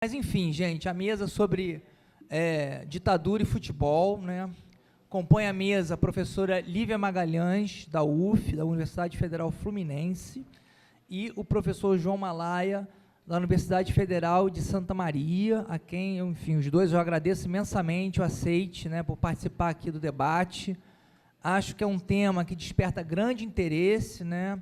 Mas, enfim, gente, a mesa sobre ditadura e futebol, né? Compõe a mesa a professora Lívia Magalhães, da UF, da Universidade Federal Fluminense, e o professor João Malaya, da Universidade Federal de Santa Maria, a quem, enfim, os dois eu agradeço imensamente o aceite, né, por participar aqui do debate. Acho que é um tema que desperta grande interesse, né?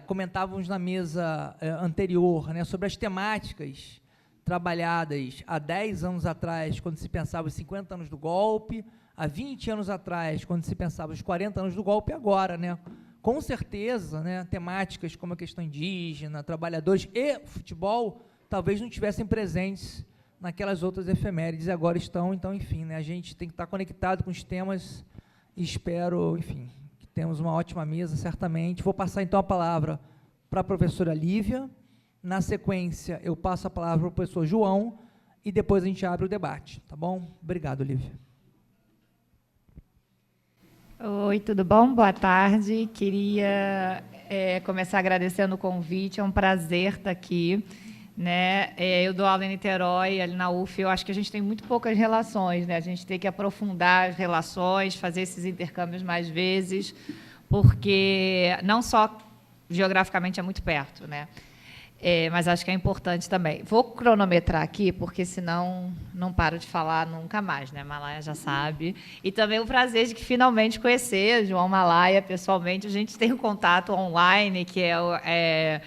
Comentávamos na mesa anterior, né, sobre as temáticas trabalhadas há 10 anos atrás, quando se pensava os 50 anos do golpe, há 20 anos atrás, quando se pensava os 40 anos do golpe, e agora, né? Com certeza, né, temáticas como a questão indígena, trabalhadores e futebol, talvez não estivessem presentes naquelas outras efemérides, e agora estão. Então, enfim, né, a gente tem que estar conectado com os temas, e espero, enfim, que temos uma ótima mesa, certamente. Vou passar, então, a palavra para a professora Lívia. Na sequência, eu passo a palavra para o professor João, e depois a gente abre o debate, tá bom? Obrigado, Lívia. Oi, tudo bom? Boa tarde. Queria começar agradecendo o convite, é um prazer estar aqui. Né? Eu dou aula em Niterói, ali na UF, eu acho que a gente tem muito poucas relações, né? A gente tem que aprofundar as relações, fazer esses intercâmbios mais vezes, porque não só geograficamente é muito perto, né? Mas acho que é importante também. Vou cronometrar aqui, porque senão não paro de falar nunca mais, né? Malaya já sabe. E também o prazer de que finalmente conhecer João Malaya pessoalmente. A gente tem um contato online, que é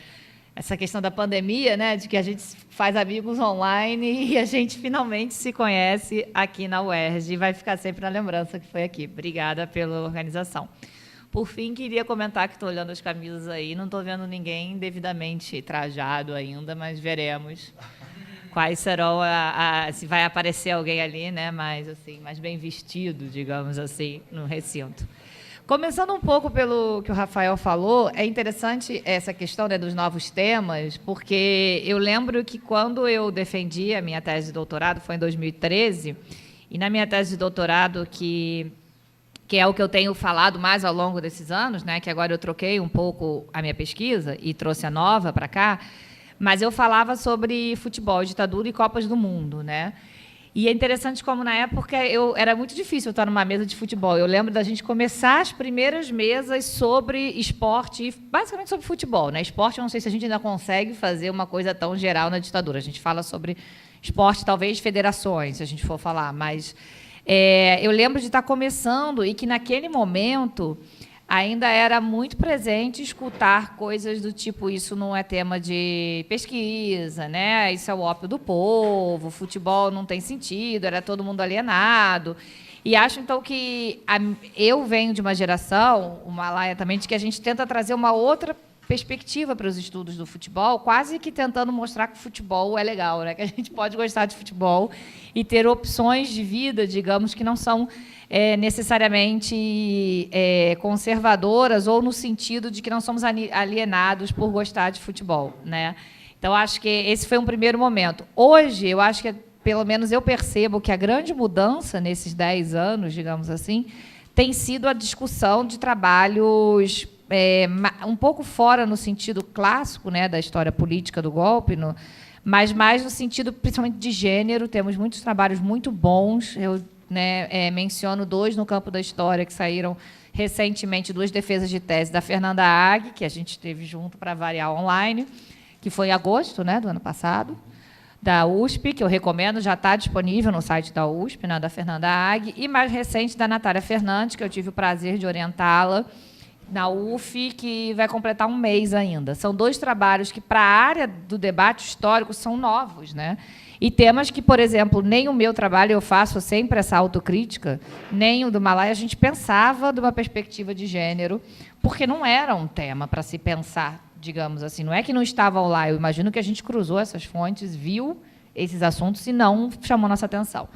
essa questão da pandemia, né? De que a gente faz amigos online e a gente finalmente se conhece aqui na UERJ. E vai ficar sempre na lembrança que foi aqui. Obrigada pela organização. Por fim, queria comentar que estou olhando as camisas aí, não estou vendo ninguém devidamente trajado ainda, mas veremos quais serão, se vai aparecer alguém ali, né, mais bem vestido, digamos assim, no recinto. Começando um pouco pelo que o Rafael falou, é interessante essa questão, né, dos novos temas, porque eu lembro que quando eu defendi a minha tese de doutorado, foi em 2013, e na minha tese de doutorado, que é o que eu tenho falado mais ao longo desses anos, né, que agora eu troquei um pouco a minha pesquisa e trouxe a nova para cá, mas eu falava sobre futebol, ditadura e Copas do Mundo, né? E é interessante como, na época, era muito difícil eu estar numa mesa de futebol. Eu lembro da gente começar as primeiras mesas sobre esporte, basicamente sobre futebol, né? Esporte, eu não sei se a gente ainda consegue fazer uma coisa tão geral na ditadura. A gente fala sobre esporte, talvez federações, se a gente for falar, mas eu lembro de estar começando e que, naquele momento, ainda era muito presente escutar coisas do tipo: isso não é tema de pesquisa, né? Isso é o ópio do povo, futebol não tem sentido, era todo mundo alienado. E acho, então, que eu venho de uma geração, o Malaya também, de que a gente tenta trazer uma outra perspectiva para os estudos do futebol, quase que tentando mostrar que o futebol é legal, né? Que a gente pode gostar de futebol e ter opções de vida, digamos, que não são necessariamente conservadoras, ou no sentido de que não somos alienados por gostar de futebol, né? Então, acho que esse foi um primeiro momento. Hoje, eu acho que, pelo menos eu percebo que a grande mudança nesses 10 anos, digamos assim, tem sido a discussão de trabalhos um pouco fora no sentido clássico, né, da história política do golpe, mas mais no sentido, principalmente, de gênero. Temos muitos trabalhos muito bons. Eu menciono 2 no campo da história que saíram recentemente, 2 defesas de tese da Fernanda Ag, que a gente teve junto para variar online, que foi em agosto, né, do ano passado, da USP, que eu recomendo, já está disponível no site da USP, né, da Fernanda Ag, e mais recente da Natália Fernandes, que eu tive o prazer de orientá-la na UF, que vai completar um mês ainda. São 2 trabalhos que, para a área do debate histórico, são novos, né? E temas que, por exemplo, nem o meu trabalho, eu faço sempre essa autocrítica, nem o do Malaya, a gente pensava de uma perspectiva de gênero, porque não era um tema para se pensar, digamos assim. Não é que não estavam lá, eu imagino que a gente cruzou essas fontes, viu esses assuntos e não chamou nossa atenção.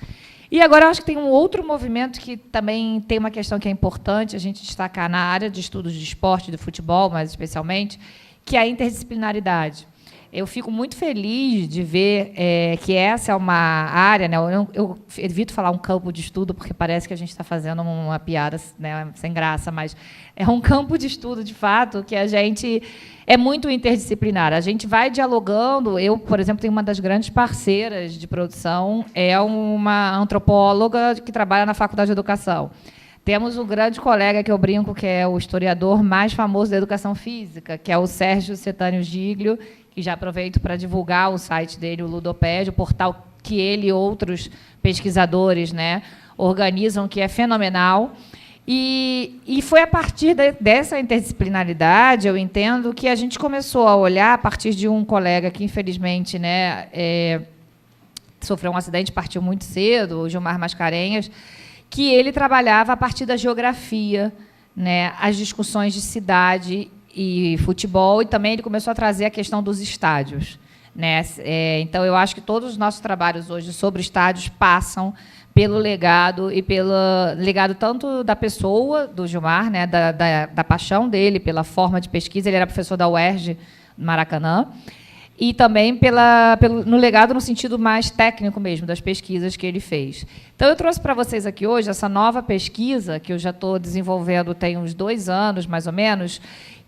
E agora eu acho que tem um outro movimento que também tem uma questão que é importante a gente destacar na área de estudos de esporte, de futebol, mais especialmente, que é a interdisciplinaridade. eu fico muito feliz de ver que essa é uma área, né, eu evito falar um campo de estudo, porque parece que a gente está fazendo uma piada, né, sem graça, mas é um campo de estudo, de fato, que a gente é muito interdisciplinar. A gente vai dialogando. Eu, por exemplo, tenho uma das grandes parceiras de produção, é uma antropóloga que trabalha na Faculdade de Educação. Temos um grande colega que eu brinco, que é o historiador mais famoso da educação física, que é o Sérgio Setânio Giglio, que já aproveito para divulgar o site dele, o Ludopédia, o portal que ele e outros pesquisadores, né, organizam, que é fenomenal. E foi a partir dessa interdisciplinaridade, eu entendo, que a gente começou a olhar, a partir de um colega que, infelizmente, né, sofreu um acidente, partiu muito cedo, o Gilmar Mascarenhas, que ele trabalhava a partir da geografia, né, as discussões de cidade e futebol, e também ele começou a trazer a questão dos estádios, né? Então, eu acho que todos os nossos trabalhos hoje sobre estádios passam pelo legado, e pelo legado tanto da pessoa, do Gilmar, né, da paixão dele, pela forma de pesquisa. Ele era professor da UERJ, no Maracanã, e também no legado no sentido mais técnico mesmo, das pesquisas que ele fez. Então, eu trouxe para vocês aqui hoje essa nova pesquisa, que eu já estou desenvolvendo tem uns 2 anos, mais ou menos,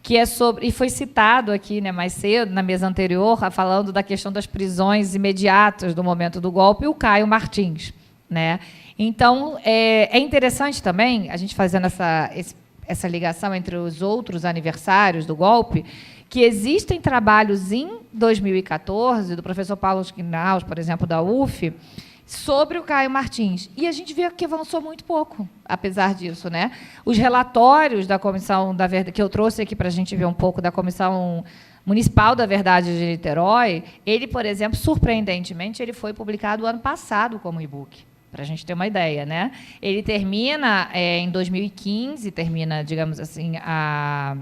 que é sobre, e foi citado aqui, né, mais cedo, na mesa anterior, falando da questão das prisões imediatas do momento do golpe, o Caio Martins, né? Então, é interessante também, a gente fazendo essa ligação entre os outros aniversários do golpe, que existem trabalhos em 2014, do professor Paulo Schnauz, por exemplo, da UF, sobre o Caio Martins. E a gente vê que avançou muito pouco, apesar disso, né? Os relatórios da Comissão da Verdade, que eu trouxe aqui para a gente ver um pouco, da Comissão Municipal da Verdade de Niterói, ele, por exemplo, surpreendentemente, ele foi publicado ano passado como e-book, para a gente ter uma ideia, né? Ele termina em 2015, termina, digamos assim, a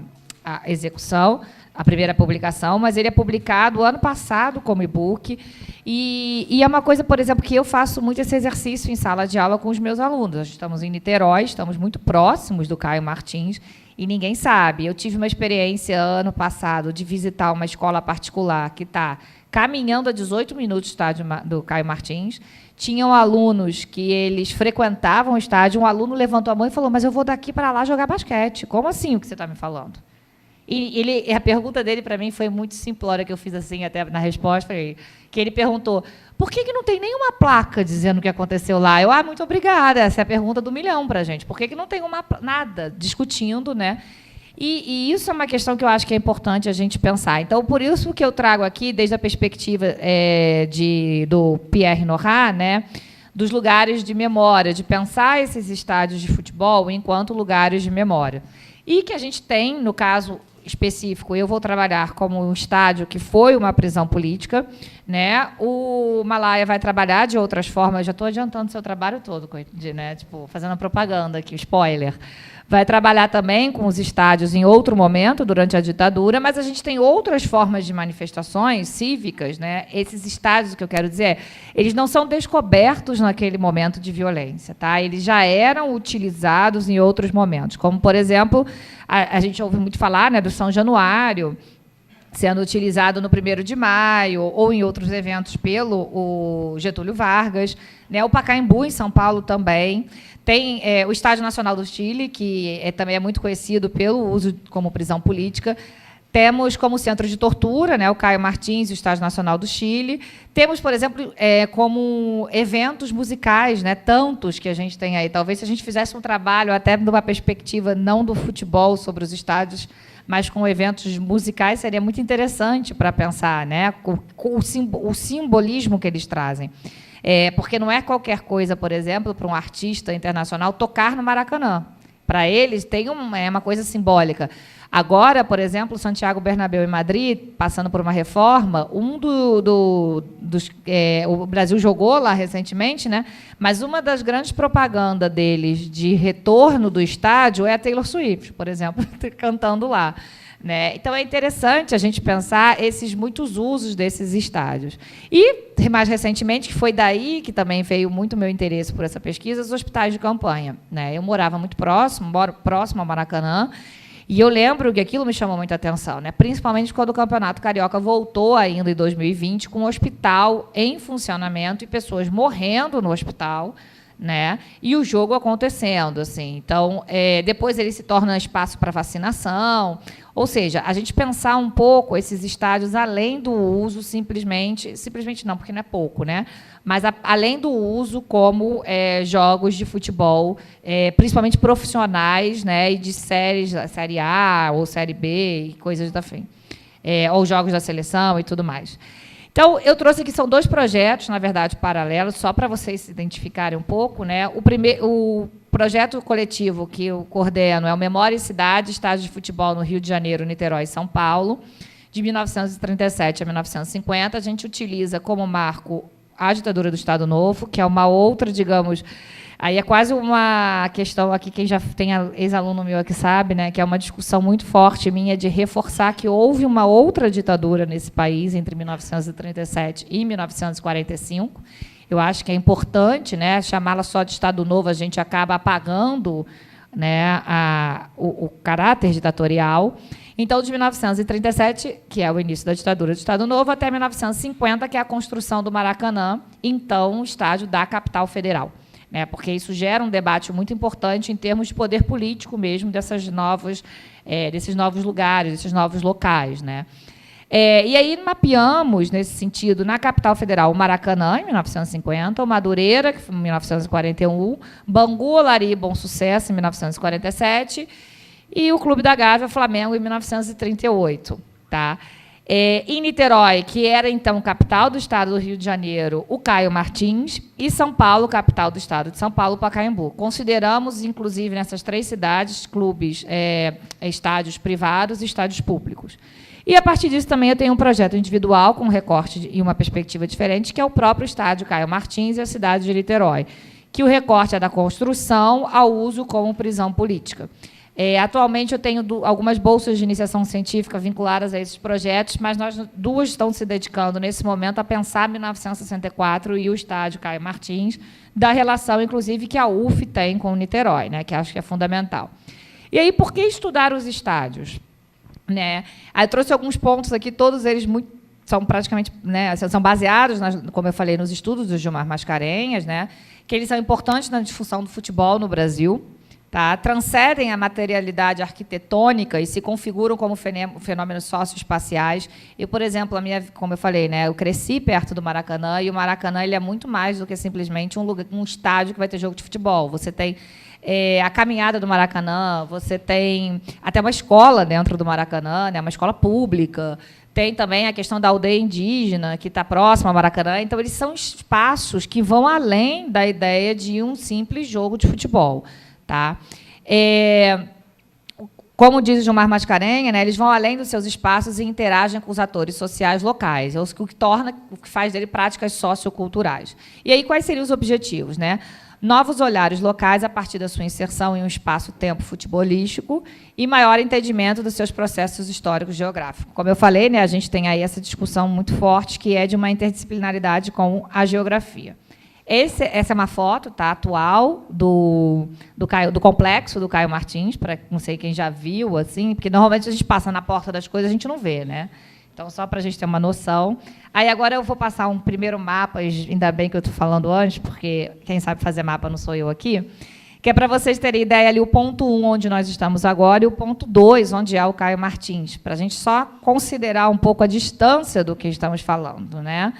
execução, a primeira publicação, mas ele é publicado ano passado como e-book. E é uma coisa, por exemplo, que eu faço muito esse exercício em sala de aula com os meus alunos. Nós estamos em Niterói, estamos muito próximos do Caio Martins, e ninguém sabe. Eu tive uma experiência ano passado de visitar uma escola particular que está caminhando a 18 minutos do estádio do Caio Martins. Tinham alunos que eles frequentavam o estádio. Um aluno levantou a mão e falou: mas eu vou daqui para lá jogar basquete. Como assim o que você está me falando? E a pergunta dele para mim foi muito simplória, que eu fiz assim até na resposta, que ele perguntou: por que não tem nenhuma placa dizendo o que aconteceu lá? Muito obrigada, essa é a pergunta do milhão para a gente. Por que não tem nada discutindo, né? E isso é uma questão que eu acho que é importante a gente pensar. Então, por isso que eu trago aqui, desde a perspectiva do Pierre Nora, né, dos lugares de memória, de pensar esses estádios de futebol enquanto lugares de memória. E que a gente tem, no caso específico, eu vou trabalhar como um estádio que foi uma prisão política, né? O Malaya vai trabalhar de outras formas. Já estou adiantando o seu trabalho todo, né? Tipo, fazendo propaganda aqui, spoiler. Vai trabalhar também com os estádios em outro momento, durante a ditadura, mas a gente tem outras formas de manifestações cívicas, né? Esses estádios, que eu quero dizer, eles não são descobertos naquele momento de violência, tá? Eles já eram utilizados em outros momentos, como, por exemplo, a gente ouve muito falar, né, do São Januário, sendo utilizado no 1º de Maio, ou em outros eventos pelo Getúlio Vargas, né? O Pacaembu, em São Paulo, também. Tem o Estádio Nacional do Chile, que também é muito conhecido pelo uso como prisão política. Temos como centro de tortura, né, o Caio Martins e o Estádio Nacional do Chile. Temos, por exemplo, como eventos musicais, né, tantos que a gente tem aí. Talvez, se a gente fizesse um trabalho até de uma perspectiva não do futebol sobre os estádios, mas com eventos musicais, seria muito interessante para pensar, né, o simbolismo que eles trazem. Porque não é qualquer coisa, por exemplo, para um artista internacional tocar no Maracanã. Para eles, tem uma coisa simbólica. Agora, por exemplo, Santiago Bernabéu em Madrid, passando por uma reforma, o Brasil jogou lá recentemente, né? Mas uma das grandes propagandas deles de retorno do estádio é a Taylor Swift, por exemplo, cantando lá, né? Então, é interessante a gente pensar esses muitos usos desses estádios. E, mais recentemente, que foi daí que também veio muito meu interesse por essa pesquisa, os hospitais de campanha, né? Eu morava muito moro próximo ao Maracanã, E eu lembro que aquilo me chamou muita atenção, né? Principalmente quando o Campeonato Carioca voltou ainda em 2020, com um hospital em funcionamento e pessoas morrendo no hospital, né? E o jogo acontecendo, assim. Então, depois ele se torna espaço para vacinação. Ou seja, a gente pensar um pouco esses estádios além do uso simplesmente não, porque não é pouco, né? Mas além do uso como jogos de futebol, principalmente profissionais, né? E de série A ou série B e coisas da fim, ou jogos da seleção e tudo mais. Então, eu trouxe aqui, são 2 projetos, na verdade, paralelos, só para vocês se identificarem um pouco, né? O projeto coletivo que eu coordeno é o Memória e Cidade, estádio de futebol no Rio de Janeiro, Niterói e São Paulo, de 1937 a 1950. A gente utiliza como marco a ditadura do Estado Novo, que é uma outra, digamos... Aí é quase uma questão aqui, quem já tem ex-aluno meu aqui sabe, né, que é uma discussão muito forte minha de reforçar que houve uma outra ditadura nesse país entre 1937 e 1945. Eu acho que é importante, né, chamá-la só de Estado Novo, a gente acaba apagando, né, o caráter ditatorial. Então, de 1937, que é o início da ditadura do Estado Novo, até 1950, que é a construção do Maracanã, então o estádio da capital federal. Porque isso gera um debate muito importante em termos de poder político mesmo desses novos lugares, desses novos locais, né? E aí mapeamos, nesse sentido, na capital federal, o Maracanã, em 1950, o Madureira, que foi em 1941, Bangu, Olaria e Bom Sucesso, em 1947, e o Clube da Gávea, Flamengo, em 1938. Tá? Em Niterói, que era, então, capital do estado do Rio de Janeiro, o Caio Martins, e São Paulo, capital do estado de São Paulo, o Pacaembu. Consideramos, inclusive, nessas 3 cidades, clubes, estádios privados e estádios públicos. E, a partir disso, também eu tenho um projeto individual, com um recorte e uma perspectiva diferente, que é o próprio estádio Caio Martins e a cidade de Niterói, que o recorte é da construção ao uso como prisão política. Atualmente, eu tenho algumas bolsas de iniciação científica vinculadas a esses projetos, mas nós 2 estão se dedicando, nesse momento, a pensar 1964 e o estádio Caio Martins, da relação, inclusive, que a UF tem com o Niterói, né, que acho que é fundamental. E aí, por que estudar os estádios? Né? Aí eu trouxe alguns pontos aqui, todos eles são praticamente, né, são baseados, como eu falei, nos estudos do Gilmar Mascarenhas, né, que eles são importantes na difusão do futebol no Brasil. Tá? Transcendem a materialidade arquitetônica e se configuram como fenômenos socioespaciais. Eu, por exemplo, como eu falei, né, eu cresci perto do Maracanã, e o Maracanã ele é muito mais do que simplesmente um estádio que vai ter jogo de futebol. Você tem a caminhada do Maracanã, você tem até uma escola dentro do Maracanã, né, uma escola pública. Tem também a questão da aldeia indígena, que está próxima ao Maracanã. Então, eles são espaços que vão além da ideia de um simples jogo de futebol. Tá? Como diz o Gilmar Mascarenhas, né, eles vão além dos seus espaços e interagem com os atores sociais locais, o que faz dele práticas socioculturais. E aí, quais seriam os objetivos? Né? Novos olhares locais a partir da sua inserção em um espaço-tempo futebolístico e maior entendimento dos seus processos históricos geográficos. Como eu falei, né, a gente tem aí essa discussão muito forte, que é de uma interdisciplinaridade com a geografia. Essa é uma foto, tá, atual do complexo do Caio Martins, para não sei quem já viu, assim, porque normalmente a gente passa na porta das coisas, a gente não vê, né? Então, só para a gente ter uma noção. Aí, agora, eu vou passar um primeiro mapa, ainda bem que eu estou falando antes, porque quem sabe fazer mapa não sou eu aqui, que é para vocês terem ideia ali o ponto 1, onde nós estamos agora, e o ponto 2, onde é o Caio Martins, para a gente só considerar um pouco a distância do que estamos falando, né?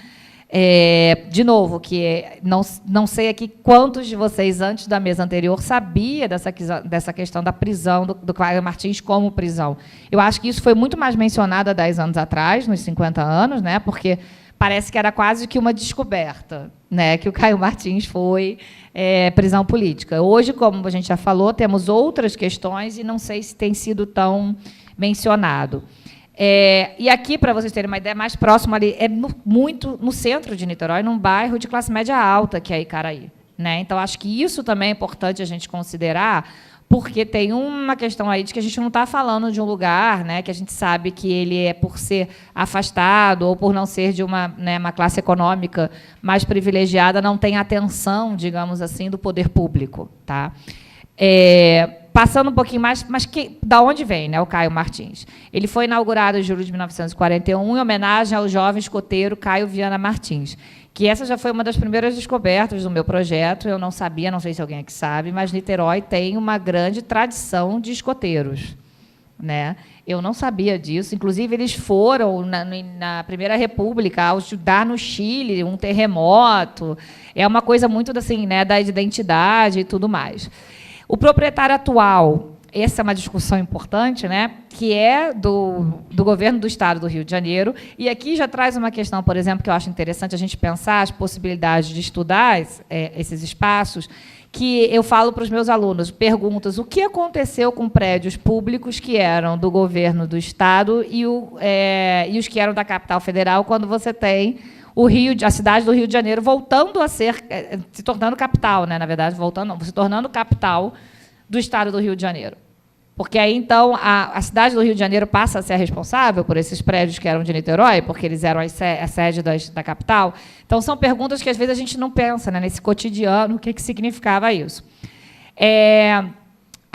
De novo, que não sei aqui quantos de vocês, antes da mesa anterior, sabia dessa questão da prisão do Caio Martins como prisão. Eu acho que isso foi muito mais mencionado há 10 anos atrás, nos 50 anos, né, porque parece que era quase que uma descoberta, né, que o Caio Martins foi prisão política. Hoje, como a gente já falou, temos outras questões e não sei se tem sido tão mencionado. E aqui, para vocês terem uma ideia, mais próximo ali, muito no centro de Niterói, num bairro de classe média alta, que é Icaraí. Né? Então, acho que isso também é importante a gente considerar, porque tem uma questão aí de que a gente não está falando de um lugar, né, que a gente sabe que ele é por ser afastado ou por não ser de uma classe econômica mais privilegiada, não tem atenção, digamos assim, do poder público. Tá? passando um pouquinho mais, mas da onde vem, né, o Caio Martins? Ele foi inaugurado em julho de 1941 em homenagem ao jovem escoteiro Caio Viana Martins, que essa já foi uma das primeiras descobertas do meu projeto. Eu não sabia, não sei se alguém aqui sabe, mas Niterói tem uma grande tradição de escoteiros, né? Eu não sabia disso. Inclusive, eles foram, na Primeira República, ajudar no Chile, um terremoto. É uma coisa muito assim, né, da identidade e tudo mais. O proprietário atual, essa é uma discussão importante, né, que é do governo do Estado do Rio de Janeiro. E aqui já traz uma questão, por exemplo, que eu acho interessante a gente pensar as possibilidades de estudar esses espaços, que eu falo para os meus alunos, perguntas: o que aconteceu com prédios públicos que eram do governo do Estado e os que eram da capital federal, quando você tem a cidade do Rio de Janeiro voltando a ser, se tornando capital, né, na verdade, se tornando capital do Estado do Rio de Janeiro. Porque aí, então, a cidade do Rio de Janeiro passa a ser responsável por esses prédios que eram de Niterói, porque eles eram a sede da capital. Então, são perguntas que, às vezes, a gente não pensa, né, nesse cotidiano, o que significava isso.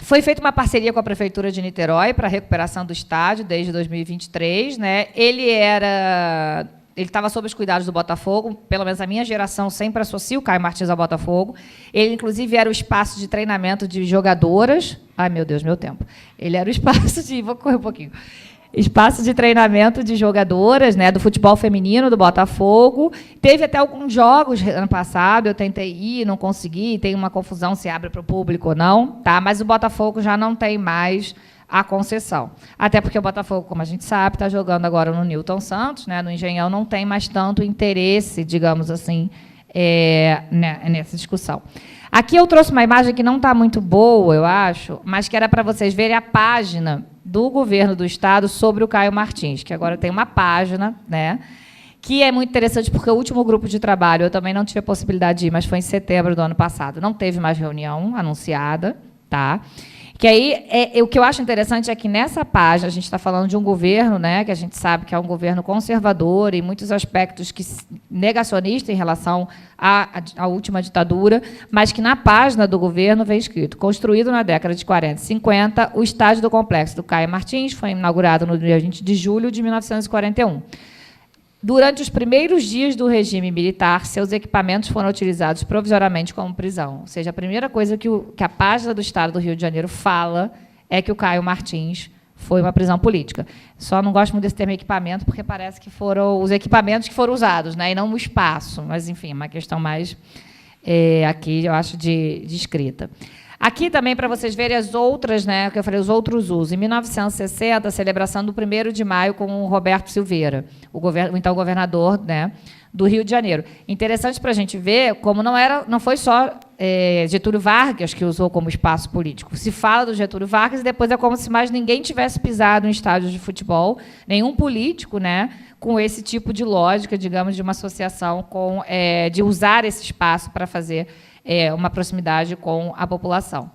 Foi feita uma parceria com a Prefeitura de Niterói para a recuperação do estádio desde 2023. Né? Ele estava sob os cuidados do Botafogo, pelo menos a minha geração sempre associa o Caio Martins ao Botafogo. Ele, inclusive, era o espaço de treinamento de jogadoras. Ai, meu Deus, meu tempo. Ele era o espaço de... Vou correr um pouquinho. Espaço de treinamento de jogadoras, né, do futebol feminino do Botafogo. Teve até alguns jogos ano passado, eu tentei ir, não consegui, tem uma confusão se abre para o público ou não, tá? Mas o Botafogo já não tem mais a concessão. Até porque o Botafogo, como a gente sabe, está jogando agora no Newton Santos, né, no Engenhão, não tem mais tanto interesse, digamos assim, nessa discussão. Aqui eu trouxe uma imagem que não está muito boa, eu acho, mas que era para vocês verem a página do governo do Estado sobre o Caio Martins, que agora tem uma página, né, que é muito interessante, porque o último grupo de trabalho, eu também não tive a possibilidade de ir, mas foi em setembro do ano passado, não teve mais reunião anunciada, tá? Que aí, o que eu acho interessante é que nessa página a gente está falando de um governo, né, que a gente sabe que é um governo conservador em muitos aspectos, negacionista em relação à última ditadura, mas que na página do governo vem escrito: construído na década de 40 e 50, o estádio do complexo do Caio Martins foi inaugurado no dia 20 de julho de 1941. Durante os primeiros dias do regime militar, seus equipamentos foram utilizados provisoriamente como prisão. Ou seja, a primeira coisa que a página do Estado do Rio de Janeiro fala é que o Caio Martins foi uma prisão política. Só não gosto muito desse termo equipamento, porque parece que foram os equipamentos que foram usados, né, e não o espaço. Mas, enfim, uma questão mais, aqui, eu acho, de escrita. Aqui também, para vocês verem as outras, né, que eu falei, os outros usos. Em 1960, a celebração do 1º de maio com o Roberto Silveira, o então governador, né, do Rio de Janeiro. Interessante para a gente ver como não foi só Getúlio Vargas que usou como espaço político. Se fala do Getúlio Vargas e depois é como se mais ninguém tivesse pisado em estádios de futebol, nenhum político, né, com esse tipo de lógica, digamos, de uma associação de usar esse espaço para fazer uma proximidade com a população.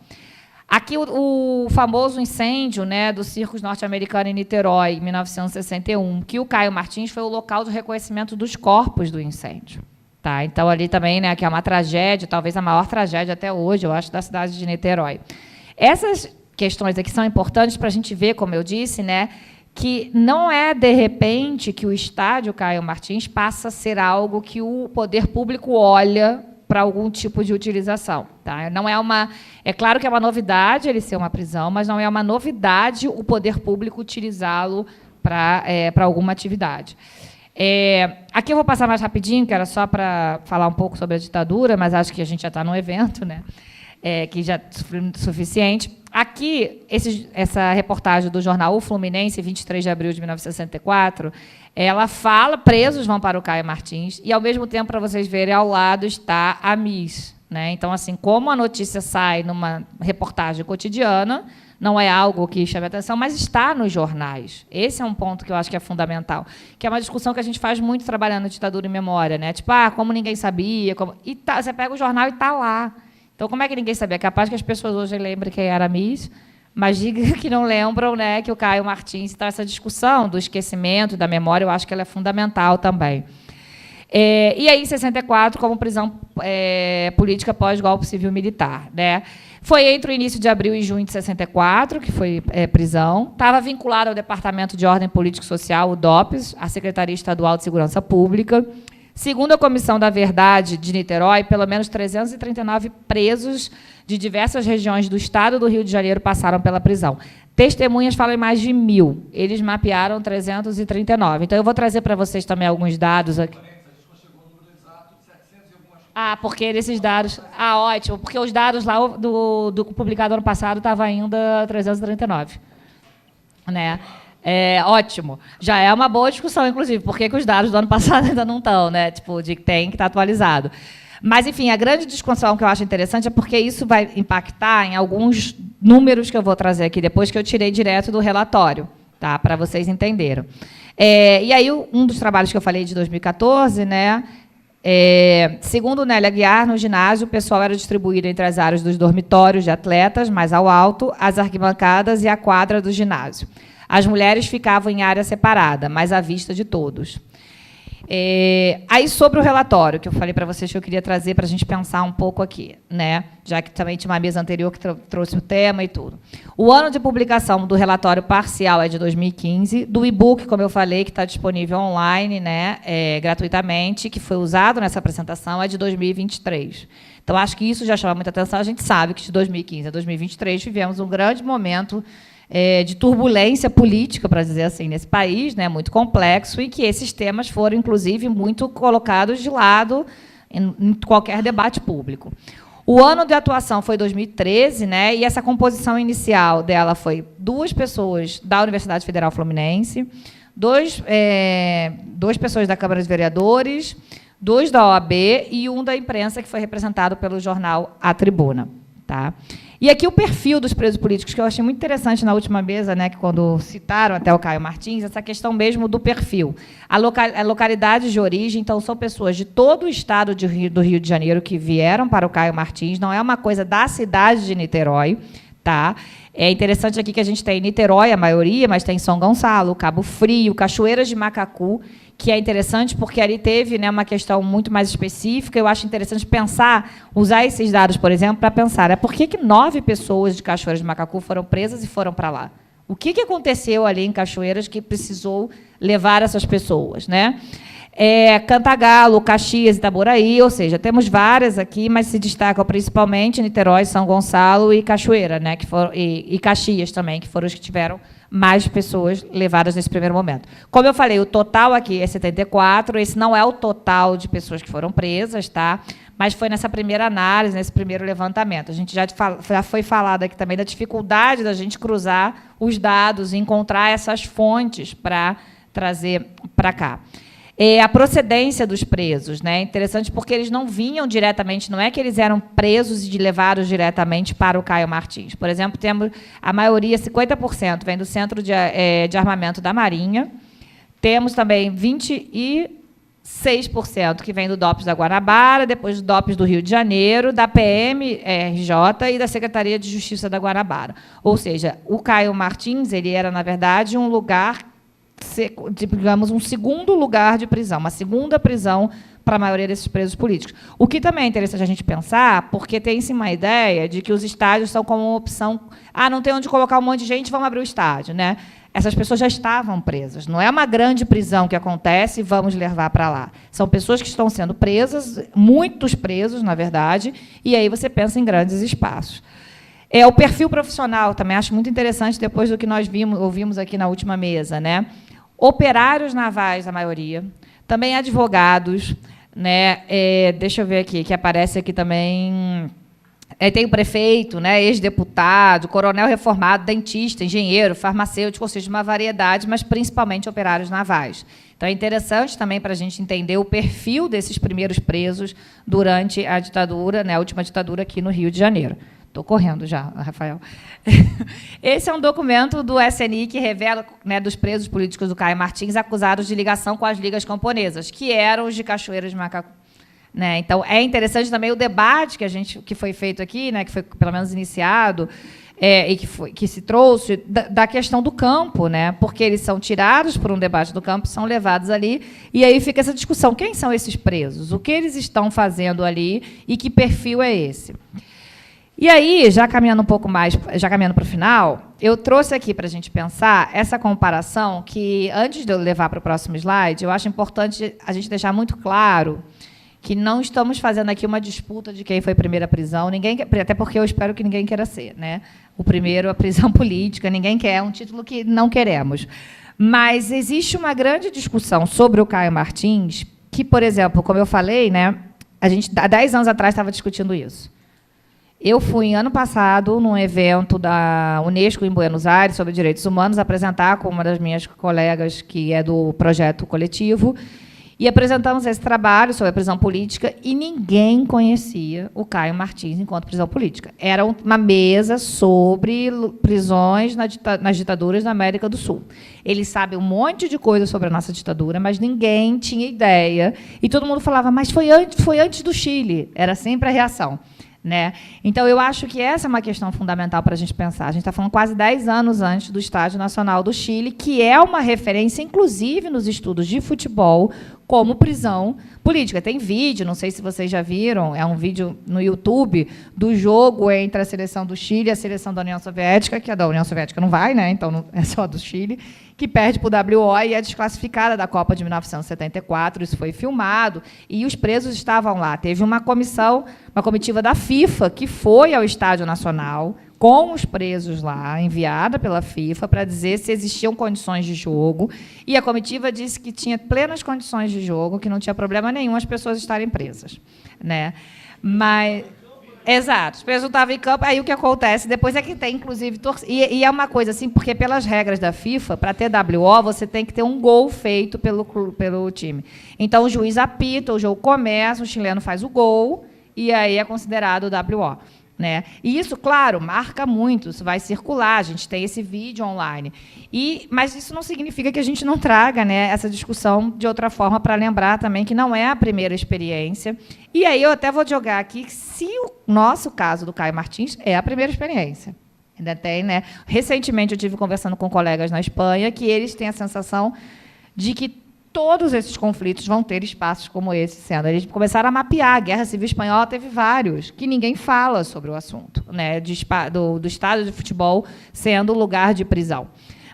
Aqui o famoso incêndio, né, do Circus Norte-Americano em Niterói, em 1961, que o Caio Martins foi o local de reconhecimento dos corpos do incêndio. Tá? Então, ali também, né, que é uma tragédia, talvez a maior tragédia até hoje, eu acho, da cidade de Niterói. Essas questões aqui são importantes para a gente ver, como eu disse, né, que não é, de repente, que o estádio Caio Martins passa a ser algo que o poder público olha para algum tipo de utilização. Tá? Não é claro que é uma novidade ele ser uma prisão, mas não é uma novidade o poder público utilizá-lo para alguma atividade. Aqui eu vou passar mais rapidinho, que era só para falar um pouco sobre a ditadura, mas acho que a gente já está no evento, né? Que já é suficiente. Aqui, essa reportagem do jornal O Fluminense, 23 de abril de 1964, ela fala, presos vão para o Caio Martins, e, ao mesmo tempo, para vocês verem, ao lado está a Miss. Né? Então, assim, como a notícia sai numa reportagem cotidiana, não é algo que chame a atenção, mas está nos jornais. Esse é um ponto que eu acho que é fundamental, que é uma discussão que a gente faz muito trabalhando ditadura e memória. Né? Tipo, como ninguém sabia... você pega o jornal e está lá. Então, como é que ninguém sabia? É capaz que as pessoas hoje lembrem quem era a Miss, mas diga que não lembram, né, que o Caio Martins. Então, essa discussão do esquecimento, da memória, eu acho que ela é fundamental também. E aí, em 64, como prisão política pós-golpe civil-militar, né? Foi entre o início de abril e junho de 64, que foi prisão. Estava vinculado ao Departamento de Ordem Político e Social, o DOPS, a Secretaria Estadual de Segurança Pública. Segundo a Comissão da Verdade de Niterói, pelo menos 339 presos de diversas regiões do estado do Rio de Janeiro passaram pela prisão. Testemunhas falam em mais de 1.000. Eles mapearam 339. Então, eu vou trazer para vocês também alguns dados aqui. Porque esses dados... ótimo, porque os dados lá do publicado ano passado estavam ainda 339. Né? Ótimo. Já é uma boa discussão, inclusive, por que os dados do ano passado ainda não estão, né? Tipo, de que tem que estar atualizado. Mas, enfim, a grande discussão que eu acho interessante é porque isso vai impactar em alguns números que eu vou trazer aqui depois, que eu tirei direto do relatório, tá? Para vocês entenderem. E aí, um dos trabalhos que eu falei de 2014, né? Segundo Nélia Guiar, no ginásio, o pessoal era distribuído entre as áreas dos dormitórios de atletas, mais ao alto, as arquibancadas e a quadra do ginásio. As mulheres ficavam em área separada, mas à vista de todos. Aí, sobre o relatório, que eu falei para vocês que eu queria trazer para a gente pensar um pouco aqui, né? Já que também tinha uma mesa anterior que trouxe o tema e tudo. O ano de publicação do relatório parcial é de 2015, do e-book, como eu falei, que está disponível online, né, gratuitamente, que foi usado nessa apresentação, é de 2023. Então, acho que isso já chama muita atenção. A gente sabe que de 2015 a 2023 vivemos um grande momento de turbulência política, para dizer assim, nesse país, né, muito complexo, e que esses temas foram, inclusive, muito colocados de lado em qualquer debate público. O ano de atuação foi 2013, né, e essa composição inicial dela foi 2 pessoas da Universidade Federal Fluminense, 2 pessoas da Câmara de Vereadores, 2 da OAB e 1 da imprensa, que foi representado pelo jornal A Tribuna. Tá? E aqui o perfil dos presos políticos, que eu achei muito interessante na última mesa, né, que quando citaram até o Caio Martins, essa questão mesmo do perfil. A localidade de origem, então, são pessoas de todo o estado do Rio de Janeiro que vieram para o Caio Martins, não é uma coisa da cidade de Niterói. Tá? É interessante aqui que a gente tem Niterói, a maioria, mas tem São Gonçalo, Cabo Frio, Cachoeiras de Macacu, que é interessante porque ali teve, né, uma questão muito mais específica. Eu acho interessante pensar, usar esses dados, por exemplo, para pensar por que 9 pessoas de Cachoeiras de Macacu foram presas e foram para lá. O que aconteceu ali em Cachoeiras que precisou levar essas pessoas, né? Cantagalo, Caxias, Itaboraí, ou seja, temos várias aqui, mas se destacam principalmente Niterói, São Gonçalo e Cachoeira, né, que foram, e Caxias também, que foram os que tiveram mais pessoas levadas nesse primeiro momento. Como eu falei, o total aqui é 74, esse não é o total de pessoas que foram presas, tá? Mas foi nessa primeira análise, nesse primeiro levantamento. A gente já foi falado aqui também da dificuldade da gente cruzar os dados e encontrar essas fontes para trazer para cá. A procedência dos presos, né? Interessante porque eles não vinham diretamente, não é que eles eram presos e levados diretamente para o Caio Martins. Por exemplo, temos a maioria, 50%, vem do Centro de Armamento da Marinha. Temos também 26% que vem do DOPS da Guanabara, depois do DOPS do Rio de Janeiro, da PMRJ e da Secretaria de Justiça da Guanabara. Ou seja, o Caio Martins ele era, na verdade, um lugar, digamos, um segundo lugar de prisão, uma segunda prisão para a maioria desses presos políticos. O que também é interessante a gente pensar, porque tem-se uma ideia de que os estádios são como uma opção, não tem onde colocar um monte de gente, vamos abrir o estádio, né? Essas pessoas já estavam presas, não é uma grande prisão que acontece e vamos levar para lá. São pessoas que estão sendo presas, muitos presos, na verdade, e aí você pensa em grandes espaços. O perfil profissional, também acho muito interessante, depois do que nós ouvimos aqui na última mesa, né? Operários navais, a maioria, também advogados, né? Deixa eu ver aqui, que aparece aqui também. Tem o prefeito, né? Ex-deputado, coronel reformado, dentista, engenheiro, farmacêutico, ou seja, uma variedade, mas principalmente operários navais. Então, é interessante também para a gente entender o perfil desses primeiros presos durante a ditadura, né? A última ditadura aqui no Rio de Janeiro. Estou correndo já, Rafael. Esse é um documento do SNI que revela, né, dos presos políticos do Caio Martins acusados de ligação com as ligas camponesas, que eram os de Cachoeiras de Macacu. Né? Então, é interessante também o debate que foi feito aqui, né, que foi, pelo menos, iniciado, que se trouxe da questão do campo, né? Porque eles são tirados por um debate do campo, são levados ali, e aí fica essa discussão: quem são esses presos? O que eles estão fazendo ali e que perfil é esse? E aí, já caminhando um pouco mais, já caminhando para o final, eu trouxe aqui para a gente pensar essa comparação que, antes de eu levar para o próximo slide, eu acho importante a gente deixar muito claro que não estamos fazendo aqui uma disputa de quem foi primeiro à prisão, até porque eu espero que ninguém queira ser, né? O primeiro à prisão política, ninguém quer, é um título que não queremos. Mas existe uma grande discussão sobre o Caio Martins, que, por exemplo, como eu falei, né, a gente há 10 anos atrás estava discutindo isso. Eu fui, ano passado, num evento da Unesco em Buenos Aires sobre direitos humanos, apresentar com uma das minhas colegas, que é do projeto coletivo, e apresentamos esse trabalho sobre a prisão política, e ninguém conhecia o Caio Martins enquanto prisão política. Era uma mesa sobre prisões nas ditaduras da América do Sul. Eles sabem um monte de coisa sobre a nossa ditadura, mas ninguém tinha ideia. E todo mundo falava, mas foi antes do Chile. Era sempre a reação. Né? Então, eu acho que essa é uma questão fundamental para a gente pensar. A gente está falando quase 10 anos antes do Estádio Nacional do Chile, que é uma referência, inclusive, nos estudos de futebol, como prisão política. Tem vídeo, não sei se vocês já viram, é um vídeo no YouTube, do jogo entre a seleção do Chile e a seleção da União Soviética, que a da União Soviética não vai, né? Então não é só do Chile, que perde para o WO e é desclassificada da Copa de 1974. Isso foi filmado, e os presos estavam lá. Teve uma comitiva da FIFA, que foi ao Estádio Nacional, com os presos lá, enviada pela FIFA, para dizer se existiam condições de jogo, e a comitiva disse que tinha plenas condições de jogo, que não tinha problema nenhum as pessoas estarem presas, né? Mas, exato, os presos estavam em campo, aí o que acontece depois é que tem, inclusive, e é uma coisa assim, porque pelas regras da FIFA, para ter WO, você tem que ter um gol feito pelo time. Então, o juiz apita, o jogo começa, o chileno faz o gol, e aí é considerado WO. Né? E isso, claro, marca muito, isso vai circular, a gente tem esse vídeo online. Mas isso não significa que a gente não traga, né, essa discussão de outra forma, para lembrar também que não é a primeira experiência. E aí eu até vou jogar aqui que, se o nosso caso do Caio Martins é a primeira experiência. Ainda tem, né? Recentemente eu estive conversando com colegas na Espanha que eles têm a sensação de que todos esses conflitos vão ter espaços como esse sendo. Eles começaram a mapear. A Guerra Civil Espanhola teve vários, que ninguém fala sobre o assunto, né, do estádio de futebol sendo lugar de prisão.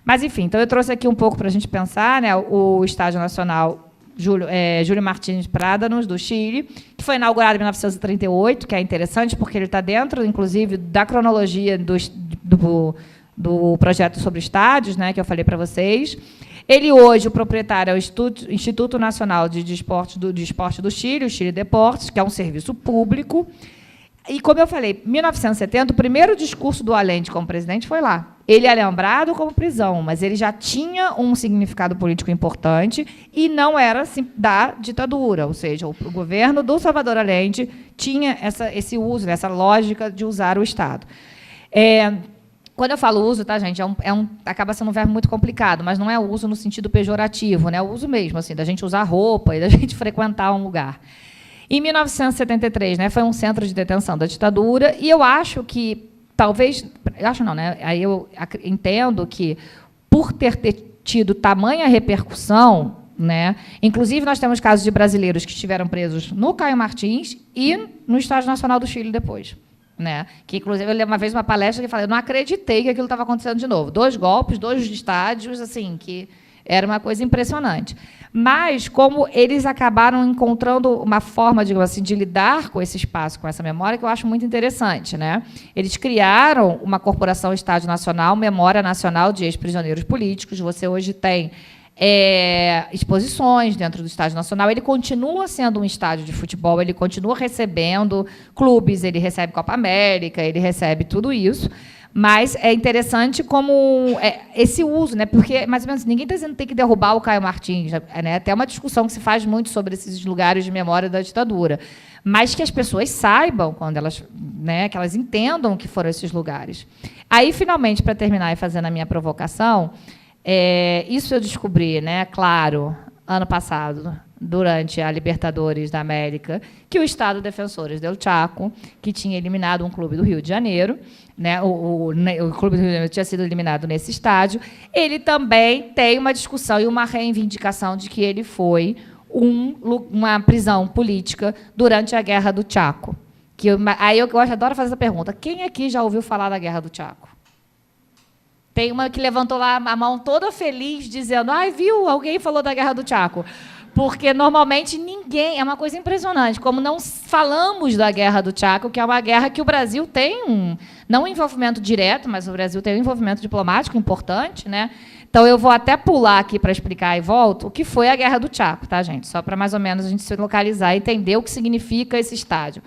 Mas, enfim, então eu trouxe aqui um pouco para a gente pensar, né, o Estádio Nacional Júlio Martins Prádanos, do Chile, que foi inaugurado em 1938, que é interessante porque ele está dentro, inclusive, da cronologia do projeto sobre estádios, né, que eu falei para vocês. Ele, hoje, o proprietário é o Instituto Nacional de Esporte do Chile, o Chile Deportes, que é um serviço público. E, como eu falei, em 1970, o primeiro discurso do Allende como presidente foi lá. Ele é lembrado como prisão, mas ele já tinha um significado político importante e não era assim, da ditadura. Ou seja, o governo do Salvador Allende tinha esse uso, essa lógica de usar o Estado. Quando eu falo uso, tá, gente, acaba sendo um verbo muito complicado, mas não é uso no sentido pejorativo, né? É o uso mesmo, assim, da gente usar roupa e da gente frequentar um lugar. Em 1973, né, foi um centro de detenção da ditadura, e eu acho que, talvez, acho não, né? Aí eu entendo que, por ter tido tamanha repercussão, né, inclusive nós temos casos de brasileiros que estiveram presos no Caio Martins e no Estádio Nacional do Chile depois. Né? Que, inclusive, eu lembro uma vez uma palestra que falei, eu não acreditei que aquilo estava acontecendo de novo. 2 golpes, 2 estádios, assim, que era uma coisa impressionante. Mas, como eles acabaram encontrando uma forma, digamos assim, de lidar com esse espaço, com essa memória, que eu acho muito interessante. Né? Eles criaram uma corporação Estádio Nacional, Memória Nacional de Ex-Prisioneiros Políticos. Você hoje tem exposições dentro do Estádio Nacional. Ele continua sendo um estádio de futebol, ele continua recebendo clubes, ele recebe Copa América, ele recebe tudo isso, mas é interessante como esse uso, né? Porque, mais ou menos, ninguém está dizendo que tem que derrubar o Caio Martins, né? Até uma discussão que se faz muito sobre esses lugares de memória da ditadura, mas que as pessoas saibam, quando elas, né, que elas entendam que foram esses lugares. Aí, finalmente, para terminar e fazendo a minha provocação, isso eu descobri, né, claro, ano passado, durante a Libertadores da América, que o Estado Defensores del Chaco, que tinha eliminado um clube do Rio de Janeiro, né, o clube do Rio de Janeiro tinha sido eliminado nesse estádio, ele também tem uma discussão e uma reivindicação de que ele foi uma prisão política durante a Guerra do Chaco. Aí eu adoro fazer essa pergunta. Quem aqui já ouviu falar da Guerra do Chaco? Tem uma que levantou lá a mão toda feliz, dizendo, viu, alguém falou da Guerra do Chaco. Porque, normalmente, ninguém... É uma coisa impressionante, como não falamos da Guerra do Chaco, que é uma guerra que o Brasil tem não um envolvimento direto, mas o Brasil tem um envolvimento diplomático importante, né? Então, eu vou até pular aqui para explicar e volto o que foi a Guerra do Chaco, tá, gente? Só para, mais ou menos, a gente se localizar e entender o que significa esse estádio.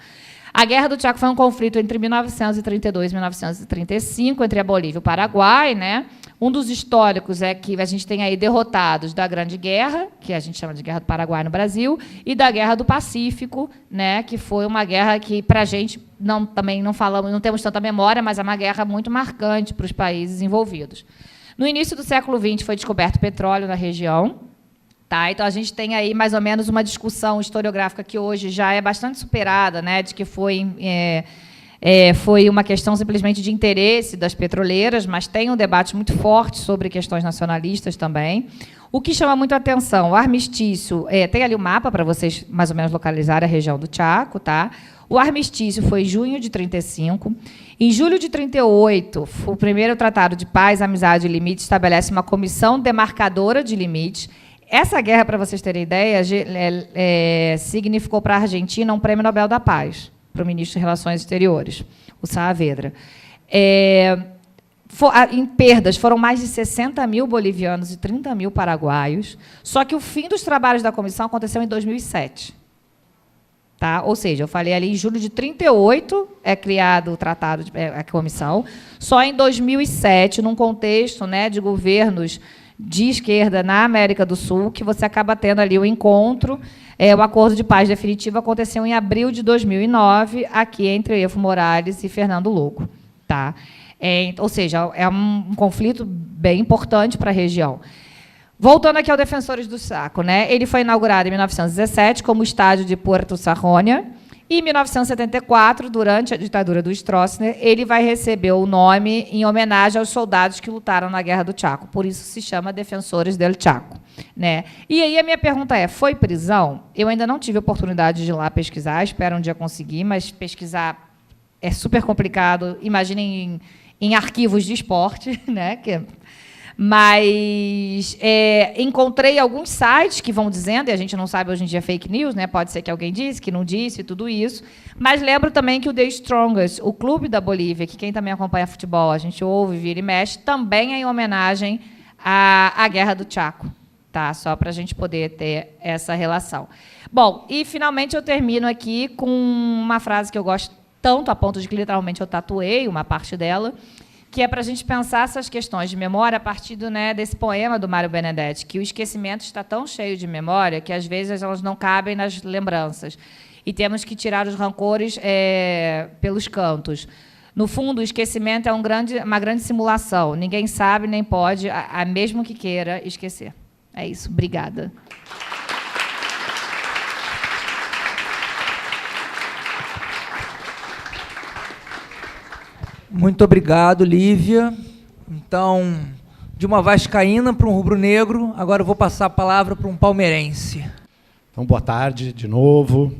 A Guerra do Chaco foi um conflito entre 1932 e 1935, entre a Bolívia e o Paraguai, né? Um dos históricos é que a gente tem aí derrotados da Grande Guerra, que a gente chama de Guerra do Paraguai no Brasil, e da Guerra do Pacífico, né? Que foi uma guerra que, para a gente, também não falamos, não temos tanta memória, mas é uma guerra muito marcante para os países envolvidos. No início do século XX foi descoberto petróleo na região. Tá, então, a gente tem aí, mais ou menos, uma discussão historiográfica que hoje já é bastante superada, né, de que foi uma questão simplesmente de interesse das petroleiras, mas tem um debate muito forte sobre questões nacionalistas também. O que chama muito a atenção, o armistício... tem ali o mapa para vocês, mais ou menos, localizarem a região do Chaco. Tá? O armistício foi em junho de 1935. Em julho de 1938, o primeiro Tratado de Paz, Amizade e Limites estabelece uma comissão demarcadora de limites. Essa guerra, para vocês terem ideia, significou para a Argentina um prêmio Nobel da Paz, para o ministro de Relações Exteriores, o Saavedra. Em perdas, foram mais de 60 mil bolivianos e 30 mil paraguaios, só que o fim dos trabalhos da comissão aconteceu em 2007. Tá? Ou seja, eu falei ali, em julho de 1938 é criado o tratado, a comissão, só em 2007, num contexto, né, de governos de esquerda na América do Sul, que você acaba tendo ali o encontro. O acordo de paz definitivo aconteceu em abril de 2009, aqui entre Evo Morales e Fernando Lugo. Tá? Ou seja, é um conflito bem importante para a região. Voltando aqui ao Defensores do Chaco, né? Ele foi inaugurado em 1917 como estádio de Puerto Sajonia. E, em 1974, durante a ditadura do Stroessner, ele vai receber o nome em homenagem aos soldados que lutaram na Guerra do Chaco. Por isso se chama Defensores del Chaco. Né? E aí a minha pergunta foi prisão? Eu ainda não tive oportunidade de ir lá pesquisar, espero um dia conseguir, mas pesquisar é super complicado. Imaginem em arquivos de esporte, né? Mas encontrei alguns sites que vão dizendo, e a gente não sabe hoje em dia fake news, né? Pode ser que alguém disse, que não disse, tudo isso. Mas lembro também que o The Strongest, o clube da Bolívia, que quem também acompanha futebol, a gente ouve, vira e mexe, também é em homenagem à Guerra do Chaco. Tá? Só para a gente poder ter essa relação. Bom, e finalmente eu termino aqui com uma frase que eu gosto tanto, a ponto de que literalmente eu tatuei uma parte dela, que é para a gente pensar essas questões de memória a partir desse poema do Mário Benedetti, que o esquecimento está tão cheio de memória que, às vezes, elas não cabem nas lembranças. E temos que tirar os rancores pelos cantos. No fundo, o esquecimento é uma grande simulação. Ninguém sabe, nem pode, mesmo que queira, esquecer. É isso. Obrigada. Muito obrigado, Lívia. Então, de uma vascaína para um rubro-negro, agora eu vou passar a palavra para um palmeirense. Então, boa tarde de novo.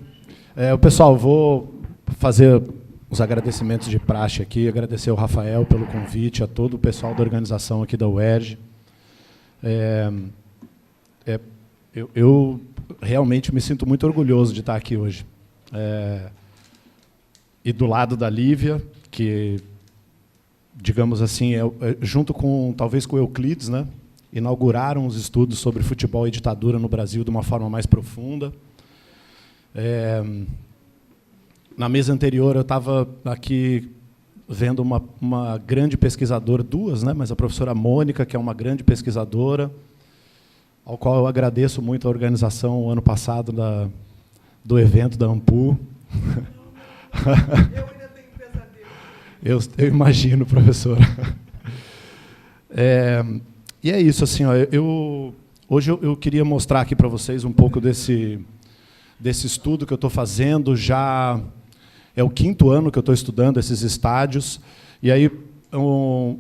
Pessoal, vou fazer os agradecimentos de praxe aqui, agradecer ao Rafael pelo convite, a todo o pessoal da organização aqui da UERJ. Eu realmente me sinto muito orgulhoso de estar aqui hoje. E do lado da Lívia, que, digamos assim, junto com, talvez, com o Euclides, né, inauguraram os estudos sobre futebol e ditadura no Brasil de uma forma mais profunda. Na mesa anterior, eu estava aqui vendo uma grande pesquisadora, duas, né, mas a professora Mônica, que é uma grande pesquisadora, ao qual eu agradeço muito a organização, ano passado, do evento da AMPU. Eu ainda tenho pesadelo. Eu imagino, professora. E é isso, assim, ó, Hoje eu queria mostrar aqui para vocês um pouco desse estudo que eu estou fazendo. Já é o 5º ano que eu estou estudando esses estádios. E aí, vou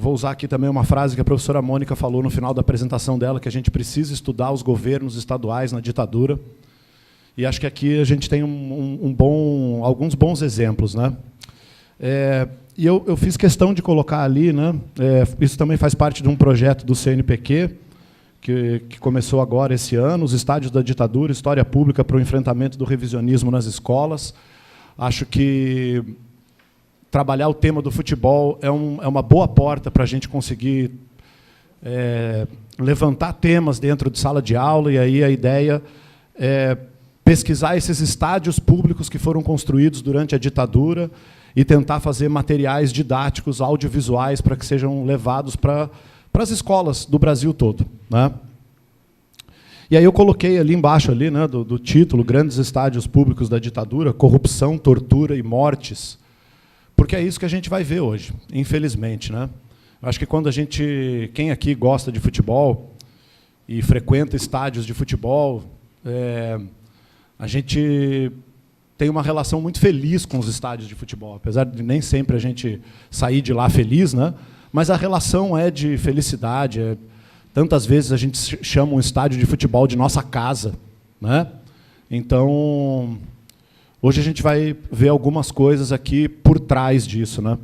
usar aqui também uma frase que a professora Mônica falou no final da apresentação dela, que a gente precisa estudar os governos estaduais na ditadura. E acho que aqui a gente tem alguns bons exemplos, né? E eu fiz questão de colocar ali, né? Isso também faz parte de um projeto do CNPq, que começou agora esse ano, os estádios da ditadura, história pública para o enfrentamento do revisionismo nas escolas. Acho que trabalhar o tema do futebol é uma boa porta para a gente conseguir levantar temas dentro de sala de aula, e aí a ideia é pesquisar esses estádios públicos que foram construídos durante a ditadura e tentar fazer materiais didáticos, audiovisuais, para que sejam levados para as escolas do Brasil todo, né? E aí eu coloquei ali embaixo, ali, né, do título, Grandes Estádios Públicos da Ditadura, Corrupção, Tortura e Mortes, porque é isso que a gente vai ver hoje, infelizmente, né? Acho que quando quem aqui gosta de futebol e frequenta estádios de futebol, a gente tem uma relação muito feliz com os estádios de futebol, apesar de nem sempre a gente sair de lá feliz, né? Mas a relação é de felicidade. Tantas vezes a gente chama um estádio de futebol de nossa casa, né? Então, hoje a gente vai ver algumas coisas aqui por trás disso, né?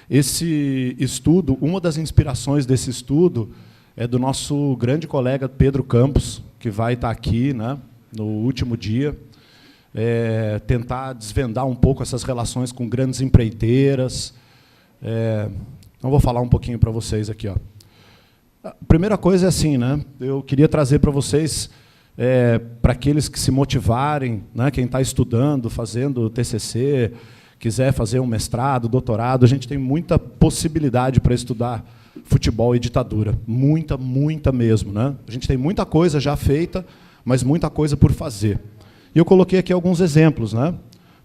Esse estudo, uma das inspirações desse estudo é do nosso grande colega Pedro Campos, que vai estar aqui, né, no último dia, tentar desvendar um pouco essas relações com grandes empreiteiras. Então, vou falar um pouquinho para vocês aqui, ó. A primeira coisa é assim, né? Eu queria trazer para vocês, para aqueles que se motivarem, né, quem está estudando, fazendo TCC, quiser fazer um mestrado, doutorado, a gente tem muita possibilidade para estudar futebol e ditadura. Muita, muita mesmo, né? A gente tem muita coisa já feita, mas muita coisa por fazer. E eu coloquei aqui alguns exemplos, né?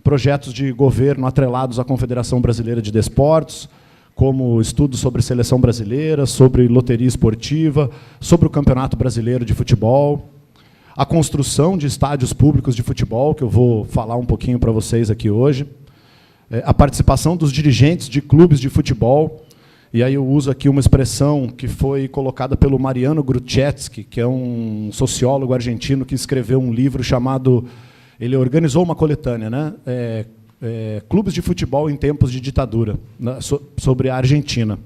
Projetos de governo atrelados à Confederação Brasileira de Desportos, como estudos sobre seleção brasileira, sobre loteria esportiva, sobre o Campeonato Brasileiro de Futebol, a construção de estádios públicos de futebol, que eu vou falar um pouquinho para vocês aqui hoje, a participação dos dirigentes de clubes de futebol, e aí eu uso aqui uma expressão que foi colocada pelo Mariano Gruchetsky, que é um sociólogo argentino que escreveu um livro chamado... Ele organizou uma coletânea, né? Clubes de futebol em tempos de ditadura, né? Sobre a Argentina.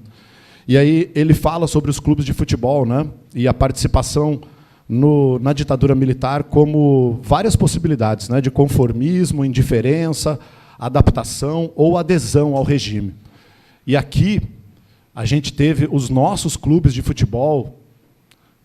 E aí ele fala sobre os clubes de futebol, né? E a participação na ditadura militar como várias possibilidades, né? De conformismo, indiferença, adaptação ou adesão ao regime. E aqui a gente teve os nossos clubes de futebol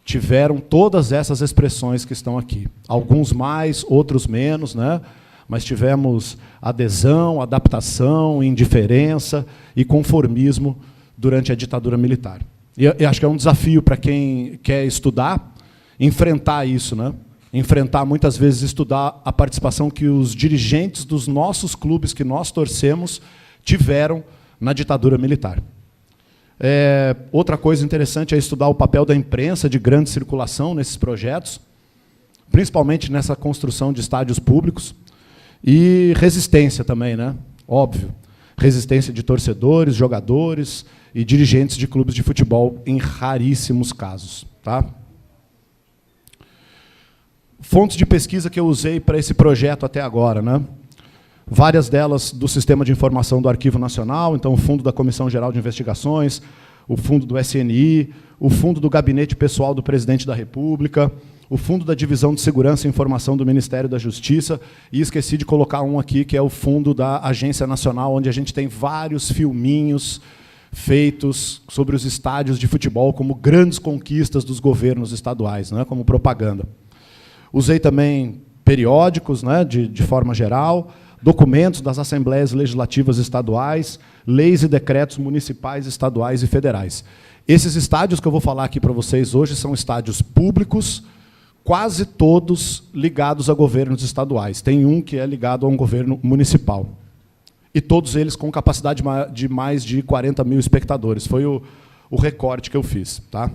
tiveram todas essas expressões que estão aqui. Alguns mais, outros menos, né? Mas tivemos adesão, adaptação, indiferença e conformismo durante a ditadura militar. E eu acho que é um desafio para quem quer estudar, enfrentar isso, né? Enfrentar, muitas vezes, estudar a participação que os dirigentes dos nossos clubes que nós torcemos tiveram na ditadura militar. Outra coisa interessante é estudar o papel da imprensa de grande circulação nesses projetos, principalmente nessa construção de estádios públicos, e resistência também, né? Óbvio. Resistência de torcedores, jogadores e dirigentes de clubes de futebol, em raríssimos casos, tá? Fontes de pesquisa que eu usei para esse projeto até agora, né? Várias delas do Sistema de Informação do Arquivo Nacional, então o Fundo da Comissão Geral de Investigações, o Fundo do SNI, o Fundo do Gabinete Pessoal do Presidente da República, o Fundo da Divisão de Segurança e Informação do Ministério da Justiça, e esqueci de colocar um aqui, que é o Fundo da Agência Nacional, onde a gente tem vários filminhos feitos sobre os estádios de futebol como grandes conquistas dos governos estaduais, né, como propaganda. Usei também periódicos, né, de forma geral, documentos das Assembleias Legislativas Estaduais, leis e decretos municipais, estaduais e federais. Esses estádios que eu vou falar aqui para vocês hoje são estádios públicos, quase todos ligados a governos estaduais. Tem um que é ligado a um governo municipal. E todos eles com capacidade de mais de 40 mil espectadores. Foi o recorte que eu fiz, tá?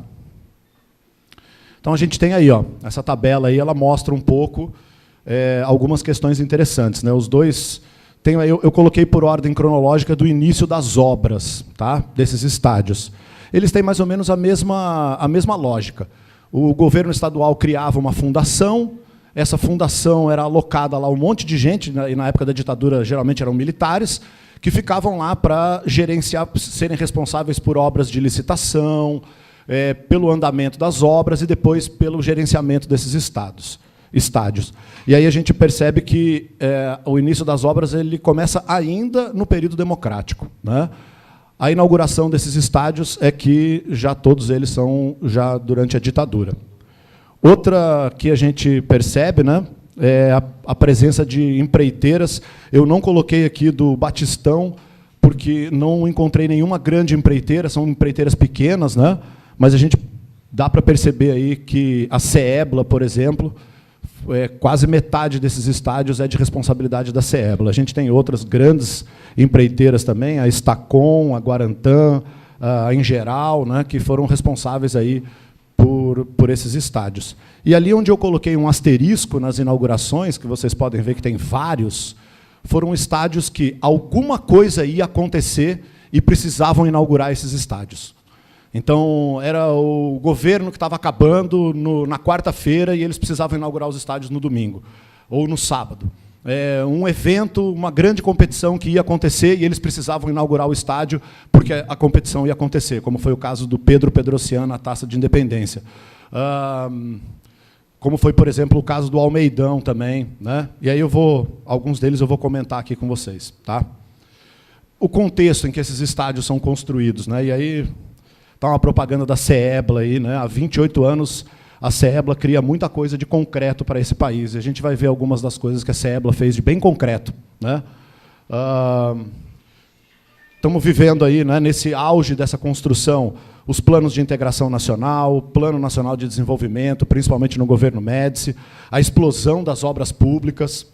Então, a gente tem aí, ó, essa tabela aí, ela mostra um pouco algumas questões interessantes, né? Os dois... Eu coloquei por ordem cronológica do início das obras, tá? Desses estádios. Eles têm mais ou menos a mesma lógica. O governo estadual criava uma fundação, essa fundação era alocada lá um monte de gente, e na época da ditadura geralmente eram militares, que ficavam lá para gerenciar, serem responsáveis por obras de licitação, pelo andamento das obras e depois pelo gerenciamento desses estádios. E aí a gente percebe que o início das obras ele começa ainda no período democrático, né? A inauguração desses estádios é que já todos eles são já durante a ditadura. Outra que a gente percebe, né, é a presença de empreiteiras. Eu não coloquei aqui do Batistão, porque não encontrei nenhuma grande empreiteira, são empreiteiras pequenas, né? Mas a gente dá para perceber aí que a CEBLA, por exemplo, quase metade desses estádios é de responsabilidade da CEBLA. A gente tem outras grandes empreiteiras também, a Stacom, a Guarantã, a Engeral, né, que foram responsáveis aí por esses estádios. E ali onde eu coloquei um asterisco nas inaugurações, que vocês podem ver que tem vários, foram estádios que alguma coisa ia acontecer e precisavam inaugurar esses estádios. Então, era o governo que estava acabando na quarta-feira e eles precisavam inaugurar os estádios no domingo, ou no sábado. Um evento, uma grande competição que ia acontecer e eles precisavam inaugurar o estádio porque a competição ia acontecer, como foi o caso do Pedro Pedrocian na Taça de Independência. Como foi, por exemplo, o caso do Almeidão também, né? E aí alguns deles eu vou comentar aqui com vocês, tá? O contexto em que esses estádios são construídos, né? E aí está uma propaganda da CEBLA aí, né? Há 28 anos a CEBLA cria muita coisa de concreto para esse país. E a gente vai ver algumas das coisas que a CEBLA fez de bem concreto, né? Estamos vivendo aí, né, nesse auge dessa construção, os planos de integração nacional, o Plano Nacional de Desenvolvimento, principalmente no governo Médici, a explosão das obras públicas,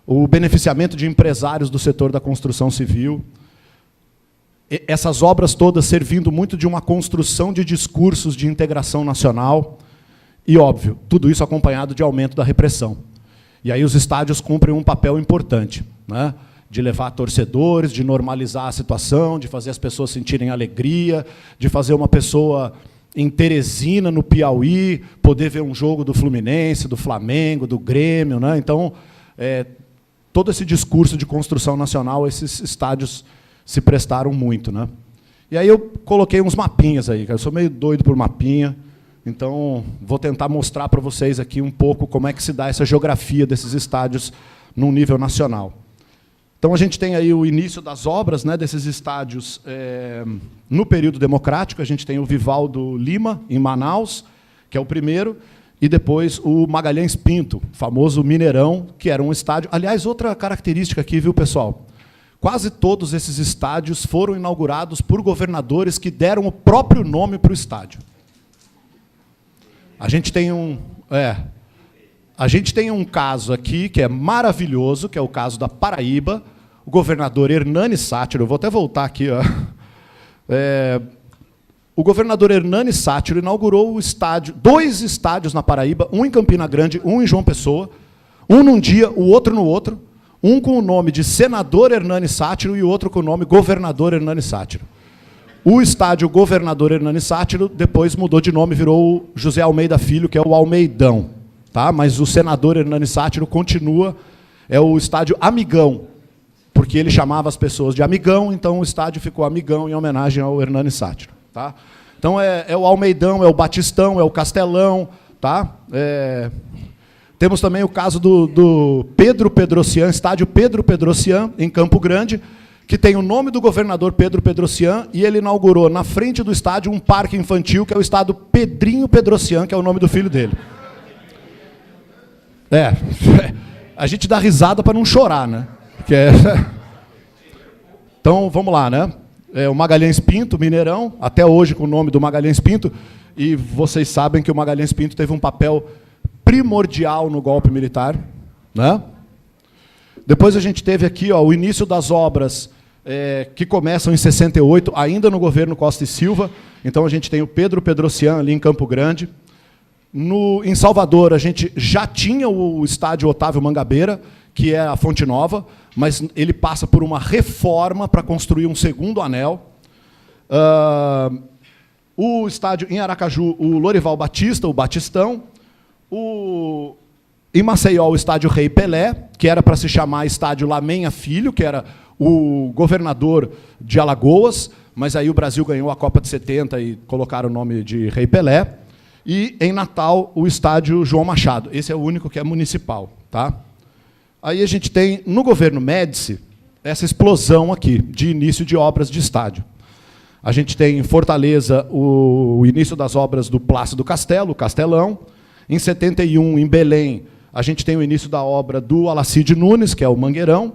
o beneficiamento de empresários do setor da construção civil. Essas obras todas servindo muito de uma construção de discursos de integração nacional e, óbvio, tudo isso acompanhado de aumento da repressão. E aí os estádios cumprem um papel importante, né? De levar torcedores, de normalizar a situação, de fazer as pessoas sentirem alegria, de fazer uma pessoa em Teresina, no Piauí, poder ver um jogo do Fluminense, do Flamengo, do Grêmio, né? Então, todo esse discurso de construção nacional, esses estádios se prestaram muito, né? E aí eu coloquei uns mapinhas aí, cara. Eu sou meio doido por mapinha, então vou tentar mostrar para vocês aqui um pouco como é que se dá essa geografia desses estádios num nível nacional. Então a gente tem aí o início das obras, né, desses estádios no período democrático. A gente tem o Vivaldo Lima, em Manaus, que é o primeiro, e depois o Magalhães Pinto, famoso Mineirão, que era um estádio. Aliás, outra característica aqui, viu, pessoal? Quase todos esses estádios foram inaugurados por governadores que deram o próprio nome para o estádio. A gente tem um caso aqui que é maravilhoso, que é o caso da Paraíba, o governador Hernani Sátiro. Eu vou até voltar aqui, ó. O governador Hernani Sátiro inaugurou dois estádios na Paraíba, um em Campina Grande, um em João Pessoa, um num dia, o outro no outro. Um com o nome de Senador Hernani Sátiro e o outro com o nome Governador Hernani Sátiro. O estádio Governador Hernani Sátiro depois mudou de nome, virou o José Almeida Filho, que é o Almeidão. Tá? Mas o Senador Hernani Sátiro continua, é o estádio Amigão, porque ele chamava as pessoas de Amigão, então o estádio ficou Amigão em homenagem ao Hernani Sátiro. Tá? Então é o Almeidão, é o Batistão, é o Castelão, tá? Temos também o caso do Pedro Pedrocian, estádio Pedro Pedrocian, em Campo Grande, que tem o nome do governador Pedro Pedrocian, e ele inaugurou na frente do estádio um parque infantil, que é o estádio Pedrinho Pedrocian, que é o nome do filho dele. A gente dá risada para não chorar, né? Então, vamos lá, né? O Magalhães Pinto, Mineirão, até hoje com o nome do Magalhães Pinto, e vocês sabem que o Magalhães Pinto teve um papel primordial no golpe militar, né? Depois a gente teve aqui, ó, o início das obras que começam em 68, ainda no governo Costa e Silva. Então a gente tem o Pedro Pedrocian ali em Campo Grande. Em Salvador, a gente já tinha o estádio Otávio Mangabeira, que é a Fonte Nova, mas ele passa por uma reforma para construir um segundo anel. O estádio em Aracaju, o Lorival Batista, o Batistão. Em Maceió, o estádio Rei Pelé, que era para se chamar estádio Lamenha Filho, que era o governador de Alagoas, mas aí o Brasil ganhou a Copa de 70 e colocaram o nome de Rei Pelé. E, em Natal, o estádio João Machado. Esse é o único que é municipal. Tá? Aí a gente tem, no governo Médici, essa explosão aqui, de início de obras de estádio. A gente tem em Fortaleza o início das obras do Plácido Castelo, o Castelão. Em 71, em Belém, a gente tem o início da obra do Alacide Nunes, que é o Mangueirão.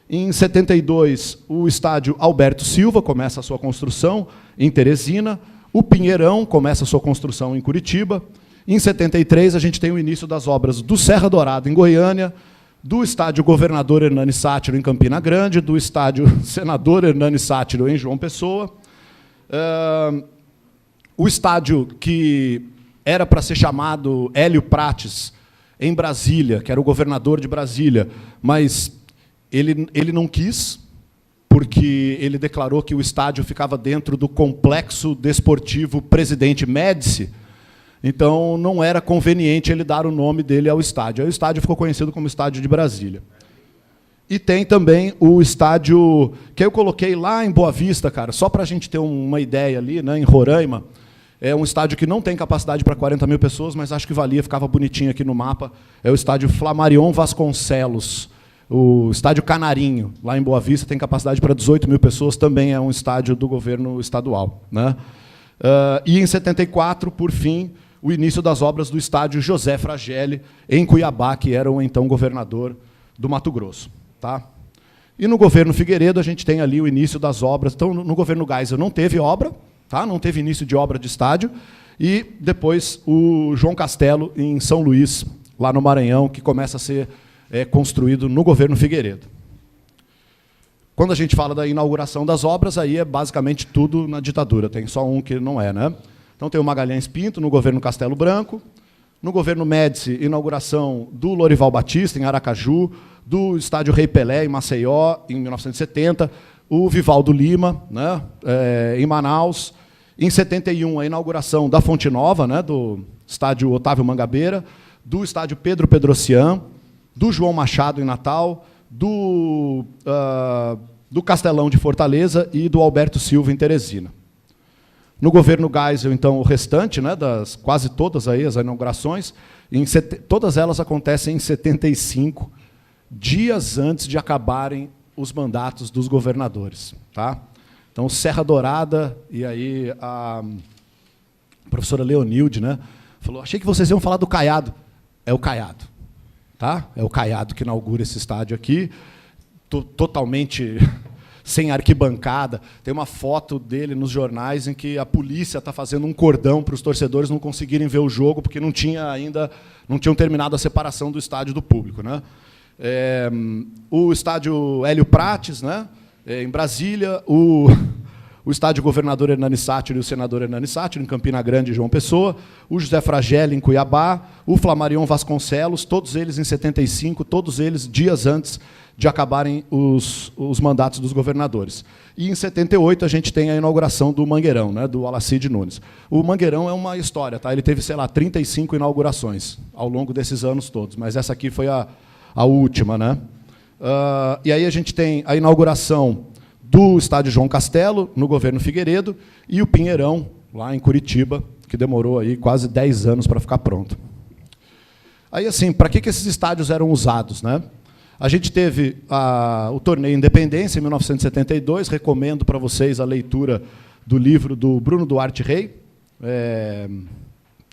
Em 72, o estádio Alberto Silva começa a sua construção em Teresina. O Pinheirão começa a sua construção em Curitiba. Em 73, a gente tem o início das obras do Serra Dourada, em Goiânia, do estádio Governador Hernani Sátiro, em Campina Grande, do estádio Senador Hernani Sátiro, em João Pessoa. O estádio que era para ser chamado Hélio Prates, em Brasília, que era o governador de Brasília, mas ele não quis, porque ele declarou que o estádio ficava dentro do complexo desportivo Presidente Médici, então não era conveniente ele dar o nome dele ao estádio. Aí o estádio ficou conhecido como Estádio de Brasília. E tem também o estádio que eu coloquei lá em Boa Vista, cara, só para a gente ter uma ideia ali, né, em Roraima. É um estádio que não tem capacidade para 40 mil pessoas, mas acho que valia, ficava bonitinho aqui no mapa. É o estádio Flamarion Vasconcelos, o estádio Canarinho, lá em Boa Vista, tem capacidade para 18 mil pessoas, também é um estádio do governo estadual. Né? E em 74, por fim, o início das obras do estádio José Fragelli, em Cuiabá, que era o então governador do Mato Grosso. Tá? E no governo Figueiredo, a gente tem ali o início das obras. Então, no governo Geisel não teve obra, tá? Não teve início de obra de estádio, e depois o João Castelo, em São Luís, lá no Maranhão, que começa a ser construído no governo Figueiredo. Quando a gente fala da inauguração das obras, aí é basicamente tudo na ditadura, tem só um que não é. Né? Então tem o Magalhães Pinto, no governo Castelo Branco, no governo Médici, inauguração do Lorival Batista, em Aracaju, do estádio Rei Pelé, em Maceió, em 1970, o Vivaldo Lima, né, em Manaus. Em 71, a inauguração da Fonte Nova, né, do estádio Otávio Mangabeira, do estádio Pedro Pedrocian, do João Machado, em Natal, do Castelão de Fortaleza e do Alberto Silva, em Teresina. No governo Geisel, então, o restante, né, das quase todas aí, as inaugurações, todas elas acontecem em 75, dias antes de acabarem os mandatos dos governadores. Tá? Então, Serra Dourada, e aí a professora Leonilde, né, falou, achei que vocês iam falar do Caiado. É o Caiado. Tá? É o Caiado que inaugura esse estádio aqui, totalmente sem arquibancada. Tem uma foto dele nos jornais em que a polícia está fazendo um cordão para os torcedores não conseguirem ver o jogo, porque não tinham terminado a separação do estádio do público. Né? O estádio Hélio Prates, né, em Brasília, o estádio Governador Hernani Sátiro e o Senador Hernani Sátiro, em Campina Grande e João Pessoa, o José Fragelli, em Cuiabá, o Flamarion Vasconcelos, todos eles em 75, todos eles dias antes de acabarem os mandatos dos governadores. E em 78 a gente tem a inauguração do Mangueirão, né, do Alacide Nunes. O Mangueirão é uma história, tá? Ele teve, sei lá, 35 inaugurações ao longo desses anos todos, mas essa aqui foi a última. Né? E aí a gente tem a inauguração do estádio João Castelo, no governo Figueiredo, e o Pinheirão, lá em Curitiba, que demorou aí quase 10 anos para ficar pronto. Aí, assim, para que esses estádios eram usados? Né? A gente teve o torneio Independência, em 1972, recomendo para vocês a leitura do livro do Bruno Duarte Rey,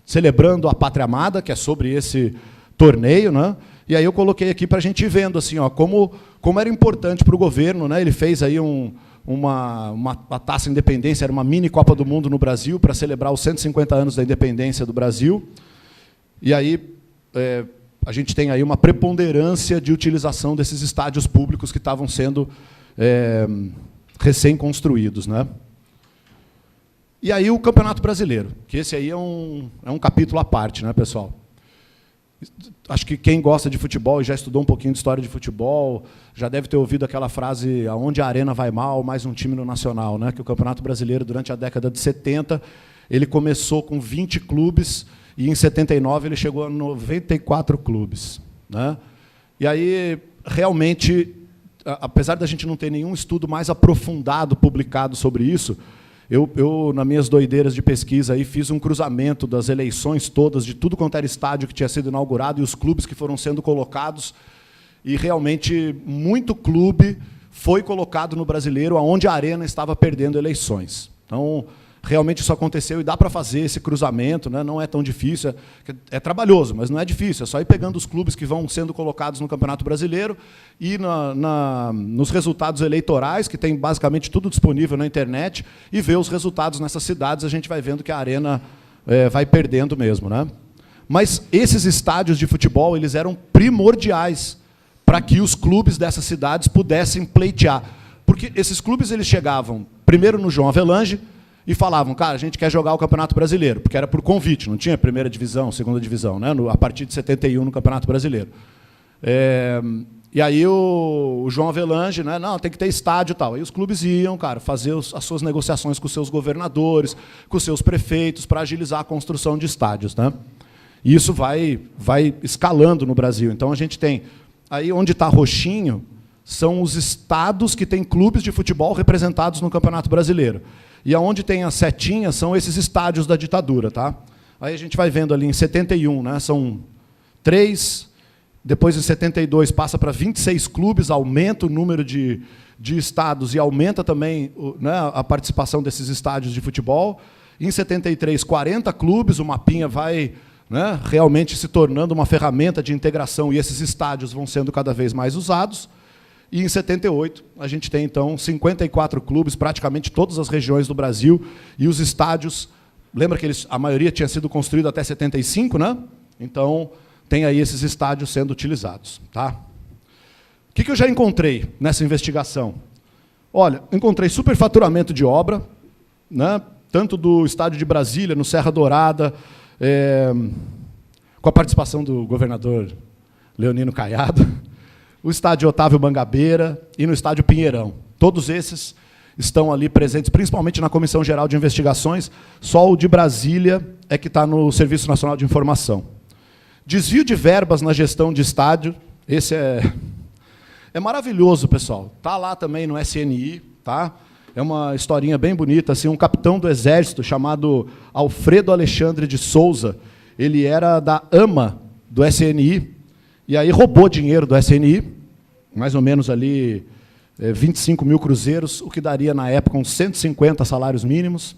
Celebrando a Pátria Amada, que é sobre esse torneio. Né? E aí eu coloquei aqui para a gente ir vendo assim, ó, como era importante para o governo. Né? Ele fez aí uma taça Independência, era uma mini Copa do Mundo no Brasil, para celebrar os 150 anos da independência do Brasil. E aí a gente tem aí uma preponderância de utilização desses estádios públicos que estavam sendo recém-construídos. Né? E aí o Campeonato Brasileiro, que esse aí é um capítulo à parte, né, pessoal? Acho que quem gosta de futebol e já estudou um pouquinho de história de futebol já deve ter ouvido aquela frase: aonde a arena vai mal, mais um time no Nacional, né? Que o Campeonato Brasileiro, durante a década de 70, ele começou com 20 clubes e, em 79, ele chegou a 94 clubes, né? E aí, realmente, apesar da gente não ter nenhum estudo mais aprofundado publicado sobre isso, eu, nas minhas doideiras de pesquisa, aí, fiz um cruzamento das eleições todas, de tudo quanto era estádio que tinha sido inaugurado e os clubes que foram sendo colocados, e realmente muito clube foi colocado no Brasileiro onde a Arena estava perdendo eleições. Então, realmente isso aconteceu e dá para fazer esse cruzamento, né? Não é tão difícil, é trabalhoso, mas não é difícil, é só ir pegando os clubes que vão sendo colocados no Campeonato Brasileiro e nos resultados eleitorais, que tem basicamente tudo disponível na internet, e ver os resultados nessas cidades, a gente vai vendo que a Arena vai perdendo mesmo, né? Mas esses estádios de futebol, eles eram primordiais para que os clubes dessas cidades pudessem pleitear. Porque esses clubes, eles chegavam primeiro no João Avelange e falavam: cara, a gente quer jogar o Campeonato Brasileiro, porque era por convite, não tinha primeira divisão, segunda divisão, né? A partir de 71 no Campeonato Brasileiro. E aí o João Avelange, né? Não, tem que ter estádio e tal. Aí os clubes iam, cara, fazer as suas negociações com os seus governadores, com os seus prefeitos, para agilizar a construção de estádios, né? E isso vai escalando no Brasil. Então a gente tem, aí onde está roxinho, são os estados que têm clubes de futebol representados no Campeonato Brasileiro. E aonde tem as setinhas são esses estádios da ditadura, tá? Aí a gente vai vendo ali em 71, né? São 3, depois em 72 passa para 26 clubes, aumenta o número de estados e aumenta também, né, a participação desses estádios de futebol. Em 73, 40 clubes, o mapinha vai, né, realmente se tornando uma ferramenta de integração e esses estádios vão sendo cada vez mais usados. E em 78, a gente tem, então, 54 clubes, praticamente todas as regiões do Brasil, e os estádios, lembra que a maioria tinha sido construída até 75, né? Então, tem aí esses estádios sendo utilizados. Tá? O que eu já encontrei nessa investigação? Olha, encontrei superfaturamento de obra, né? Tanto do estádio de Brasília, no Serra Dourada, com a participação do governador Leonino Caiado, o estádio Otávio Mangabeira e no estádio Pinheirão. Todos esses estão ali presentes, principalmente na Comissão Geral de Investigações. Só o de Brasília é que está no Serviço Nacional de Informação. Desvio de verbas na gestão de estádio, esse é maravilhoso, pessoal. Está lá também no SNI, tá? É uma historinha bem bonita, assim, um capitão do Exército chamado Alfredo Alexandre de Souza, ele era da AMA do SNI, e aí roubou dinheiro do SNI, mais ou menos ali 25 mil cruzeiros, o que daria, na época, uns 150 salários mínimos.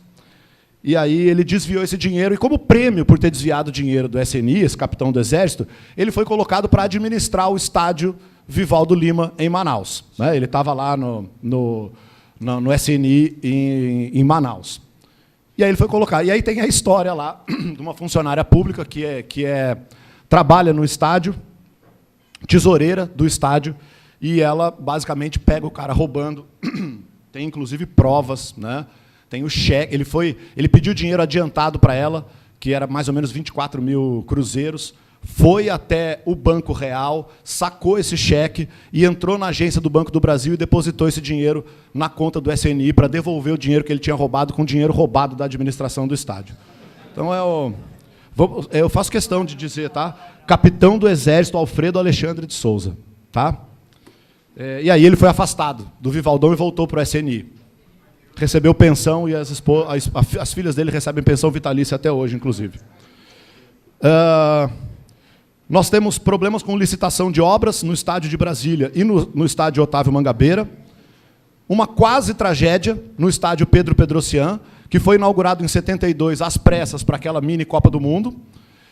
E aí ele desviou esse dinheiro, e como prêmio por ter desviado dinheiro do SNI, esse capitão do Exército, ele foi colocado para administrar o estádio Vivaldo Lima, em Manaus. Ele estava lá no SNI, em Manaus. E aí ele foi colocado. E aí tem a história lá de uma funcionária pública que trabalha no estádio, tesoureira do estádio, e ela basicamente pega o cara roubando. Tem inclusive provas, né? Tem o cheque. Ele pediu dinheiro adiantado para ela, que era mais ou menos 24 mil cruzeiros, foi até o Banco Real, sacou esse cheque e entrou na agência do Banco do Brasil e depositou esse dinheiro na conta do SNI para devolver o dinheiro que ele tinha roubado com o dinheiro roubado da administração do estádio. Então eu faço questão de dizer, tá? Capitão do Exército Alfredo Alexandre de Souza, tá? E aí ele foi afastado do Vivaldão e voltou para o SNI. Recebeu pensão e as filhas dele recebem pensão vitalícia até hoje, inclusive. Nós temos problemas com licitação de obras no estádio de Brasília e no estádio Otávio Mangabeira. Uma quase tragédia no estádio Pedro Pedrocian, que foi inaugurado em 72 às pressas para aquela mini Copa do Mundo.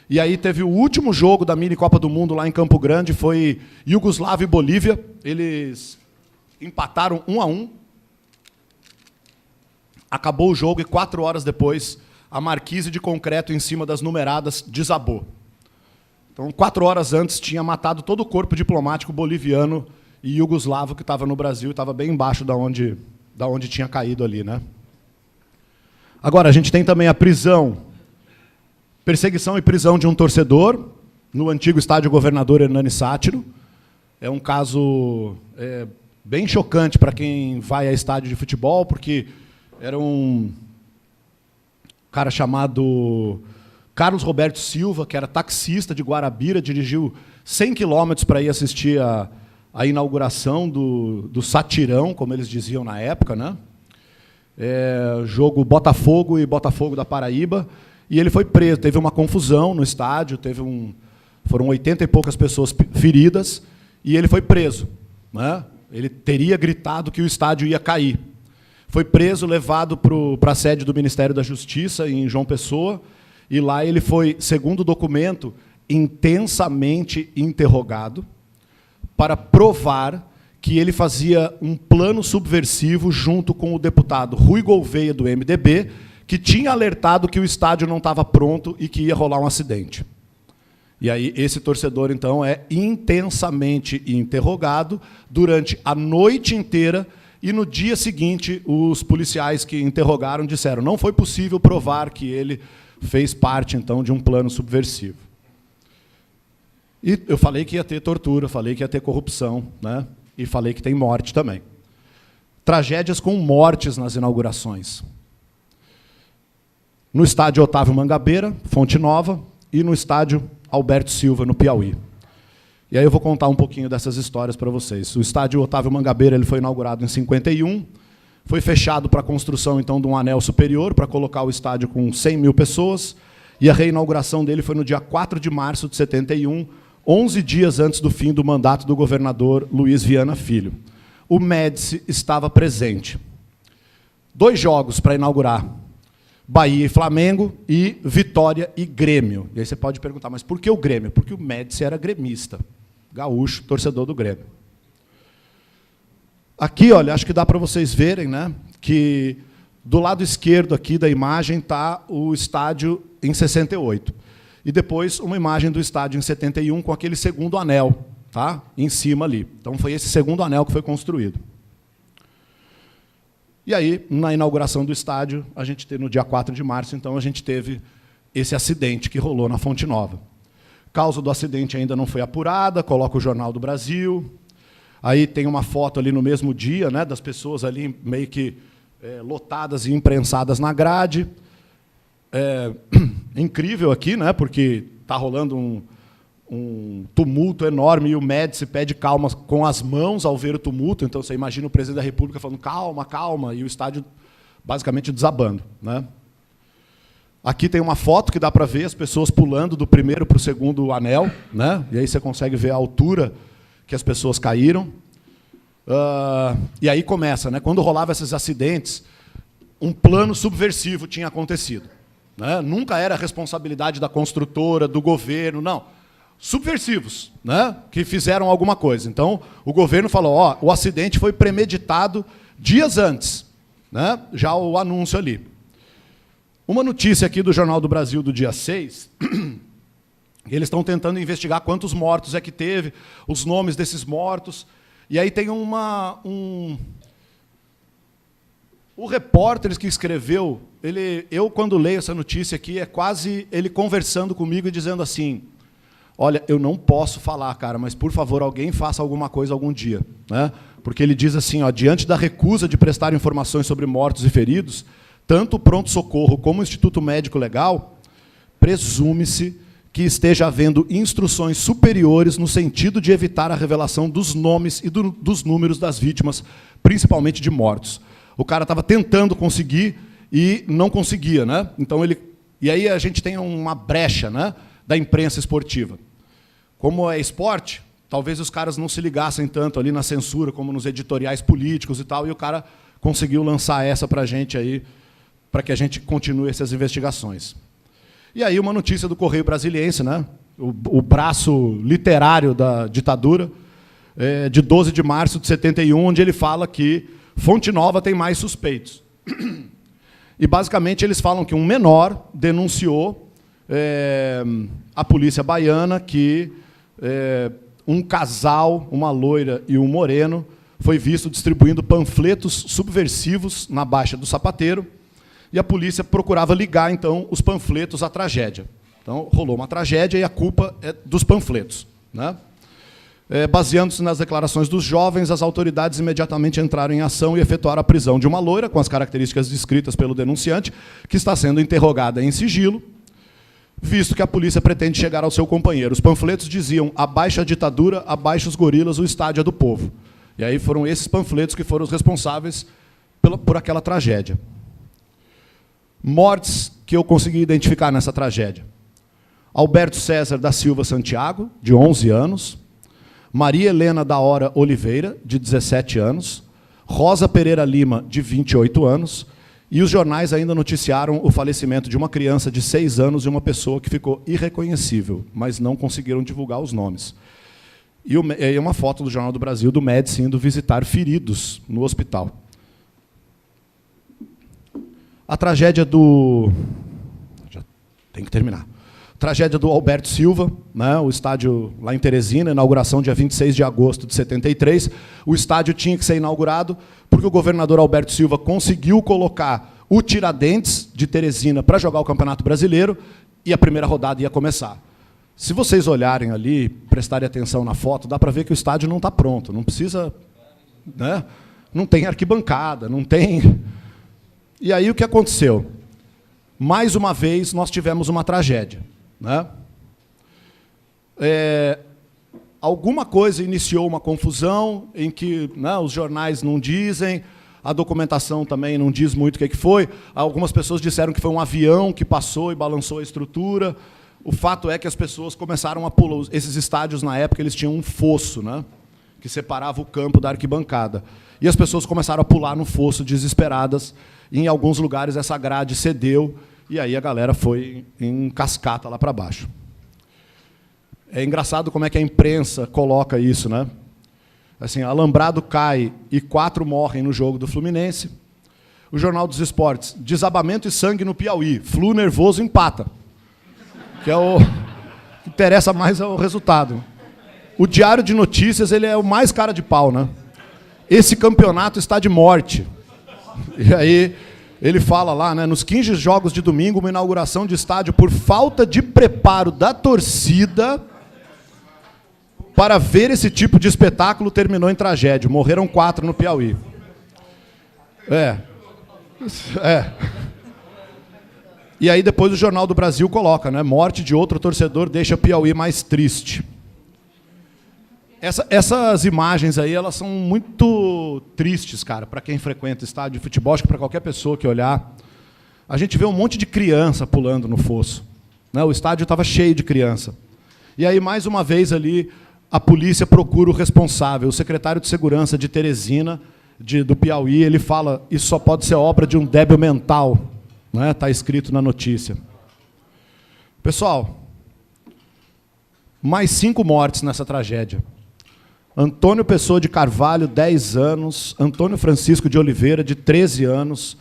E aí teve o último jogo da mini Copa do Mundo lá em Campo Grande, foi Iugoslávia e Bolívia. Eles empataram 1-1. Acabou o jogo e 4 horas depois a marquise de concreto em cima das numeradas desabou. Então, 4 horas antes, tinha matado todo o corpo diplomático boliviano e iugoslavo que estava no Brasil, e estava bem embaixo da onde tinha caído ali, né? Agora, a gente tem também a prisão, perseguição e prisão de um torcedor no antigo estádio Governador Hernani Sátiro. É um caso bem chocante para quem vai a estádio de futebol, porque era um cara chamado Carlos Roberto Silva, que era taxista de Guarabira, dirigiu 100 quilômetros para ir assistir a inauguração do Satirão, como eles diziam na época, né? Jogo Botafogo e Botafogo da Paraíba, e ele foi preso. Teve uma confusão no estádio, foram 80 e poucas pessoas feridas, e ele foi preso, né? Ele teria gritado que o estádio ia cair. Foi preso, levado para a sede do Ministério da Justiça, em João Pessoa, e lá ele foi, segundo o documento, intensamente interrogado para provar que ele fazia um plano subversivo junto com o deputado Rui Gouveia, do MDB, que tinha alertado que o estádio não estava pronto e que ia rolar um acidente. E aí esse torcedor, então, é intensamente interrogado durante a noite inteira, e no dia seguinte os policiais que interrogaram disseram não foi possível provar que ele fez parte, então, de um plano subversivo. E eu falei que ia ter tortura, falei que ia ter corrupção, né? E falei que tem morte também. Tragédias com mortes nas inaugurações. No estádio Otávio Mangabeira, Fonte Nova, e no estádio Alberto Silva, no Piauí. E aí eu vou contar um pouquinho dessas histórias para vocês. O estádio Otávio Mangabeira ele foi inaugurado em 51, foi fechado para a construção, então, de um anel superior, para colocar o estádio com 100 mil pessoas, e a reinauguração dele foi no dia 4 de março de 71, 11 dias antes do fim do mandato do governador Luiz Viana Filho. O Médici estava presente. 2 jogos para inaugurar, Bahia e Flamengo, e Vitória e Grêmio. E aí você pode perguntar, mas por que o Grêmio? Porque o Médici era gremista, gaúcho, torcedor do Grêmio. Aqui, olha, acho que dá para vocês verem, né, que do lado esquerdo aqui da imagem está o estádio em 68. E depois uma imagem do estádio em 71 com aquele segundo anel, tá, em cima ali. Então foi esse segundo anel que foi construído. E aí, na inauguração do estádio, a gente teve, no dia 4 de março, então, a gente teve esse acidente que rolou na Fonte Nova. A causa do acidente ainda não foi apurada, coloca o Jornal do Brasil. Aí tem uma foto ali no mesmo dia, né, das pessoas ali meio que lotadas e imprensadas na grade. Incrível aqui, né, porque está rolando um tumulto enorme e o Médici pede calma com as mãos ao ver o tumulto. Então, você imagina o presidente da República falando calma, calma, e o estádio basicamente desabando, né? Aqui tem uma foto que dá para ver as pessoas pulando do primeiro para o segundo anel, né? E aí você consegue ver a altura que as pessoas caíram. E aí começa, né? Quando rolava esses acidentes, um plano subversivo tinha acontecido, né? Nunca era responsabilidade da construtora, do governo, não. Subversivos, né, que fizeram alguma coisa. Então, o governo falou, ó, o acidente foi premeditado dias antes, né, já o anúncio ali. Uma notícia aqui do Jornal do Brasil do dia 6, eles estão tentando investigar quantos mortos é que teve, os nomes desses mortos, e aí tem o repórter que escreveu, eu quando leio essa notícia aqui, é quase ele conversando comigo e dizendo assim, olha, eu não posso falar, cara, mas, por favor, alguém faça alguma coisa algum dia, né? Porque ele diz assim, ó, diante da recusa de prestar informações sobre mortos e feridos, tanto o pronto-socorro como o Instituto Médico Legal, presume-se que esteja havendo instruções superiores no sentido de evitar a revelação dos nomes e dos números das vítimas, principalmente de mortos. O cara estava tentando conseguir e não conseguia, né? Então e aí a gente tem uma brecha, né, da imprensa esportiva. Como é esporte, talvez os caras não se ligassem tanto ali na censura, como nos editoriais políticos e tal, e o cara conseguiu lançar essa para a gente aí, para que a gente continue essas investigações. E aí uma notícia do Correio Brasiliense, né, o braço literário da ditadura, de 12 de março de 71, onde ele fala que Fonte Nova tem mais suspeitos. E, basicamente, eles falam que um menor denunciou a polícia baiana que um casal, uma loira e um moreno, foi visto distribuindo panfletos subversivos na Baixa do Sapateiro, e a polícia procurava ligar, então, os panfletos à tragédia. Então, rolou uma tragédia e a culpa é dos panfletos, né? Baseando-se nas declarações dos jovens, as autoridades imediatamente entraram em ação e efetuaram a prisão de uma loira, com as características descritas pelo denunciante, que está sendo interrogada em sigilo, visto que a polícia pretende chegar ao seu companheiro. Os panfletos diziam: abaixo a ditadura, abaixo os gorilas, o estádio é do povo. E aí foram esses panfletos que foram os responsáveis por aquela tragédia. Mortes que eu consegui identificar nessa tragédia: Alberto César da Silva Santiago, de 11 anos, Maria Helena da Hora Oliveira, de 17 anos, Rosa Pereira Lima, de 28 anos, e os jornais ainda noticiaram o falecimento de uma criança de 6 anos e uma pessoa que ficou irreconhecível, mas não conseguiram divulgar os nomes. E uma foto do Jornal do Brasil, do Médici indo visitar feridos no hospital. A tragédia do... Já tem que terminar. Tragédia do Alberto Silva, né, o estádio lá em Teresina, inauguração dia 26 de agosto de 73. O estádio tinha que ser inaugurado porque o governador Alberto Silva conseguiu colocar o Tiradentes de Teresina para jogar o Campeonato Brasileiro e a primeira rodada ia começar. Se vocês olharem ali, prestarem atenção na foto, dá para ver que o estádio não está pronto, não precisa, né, não tem arquibancada, não tem... E aí o que aconteceu? Mais uma vez nós tivemos uma tragédia, né? Alguma coisa iniciou uma confusão em que, né, os jornais não dizem, a documentação também não diz muito o que foi. Algumas pessoas disseram que foi um avião que passou e balançou a estrutura. O fato é que as pessoas começaram a pular. Esses estádios, na época, eles tinham um fosso, né, que separava o campo da arquibancada. E as pessoas começaram a pular no fosso desesperadas. E, em alguns lugares, essa grade cedeu. E aí a galera foi em cascata lá para baixo. É engraçado como é que a imprensa coloca isso, né? Assim, alambrado cai e 4 morrem no jogo do Fluminense. O Jornal dos Esportes: desabamento e sangue no Piauí. Flu nervoso empata. Que é o que interessa mais é o resultado. O Diário de Notícias, ele é o mais cara de pau, né? Esse campeonato está de morte. E aí ele fala lá, né, nos 15 jogos de domingo, uma inauguração de estádio por falta de preparo da torcida para ver esse tipo de espetáculo terminou em tragédia. Morreram 4 no Piauí. E aí depois o Jornal do Brasil coloca, né, morte de outro torcedor deixa Piauí mais triste. Essas imagens aí, elas são muito tristes, cara, para quem frequenta estádio de futebol, acho que para qualquer pessoa que olhar. A gente vê um monte de criança pulando no fosso, né? O estádio estava cheio de criança. E aí, mais uma vez ali, a polícia procura o responsável. O secretário de Segurança de Teresina, do Piauí, ele fala: isso só pode ser obra de um débil mental, né? Está escrito na notícia. Pessoal, mais 5 mortes nessa tragédia. Antônio Pessoa de Carvalho, 10 anos. Antônio Francisco de Oliveira, de 13 anos.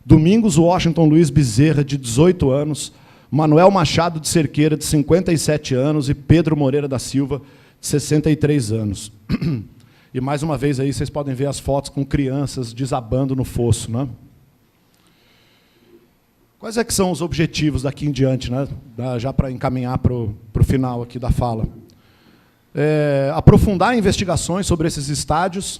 Domingos Washington Luiz Bezerra, de 18 anos. Manuel Machado de Cerqueira, de 57 anos. E Pedro Moreira da Silva, de 63 anos. E, mais uma vez, aí vocês podem ver as fotos com crianças desabando no fosso, né? Quais é que são os objetivos daqui em diante, né? Já para encaminhar para o final aqui da fala? Aprofundar investigações sobre esses estádios,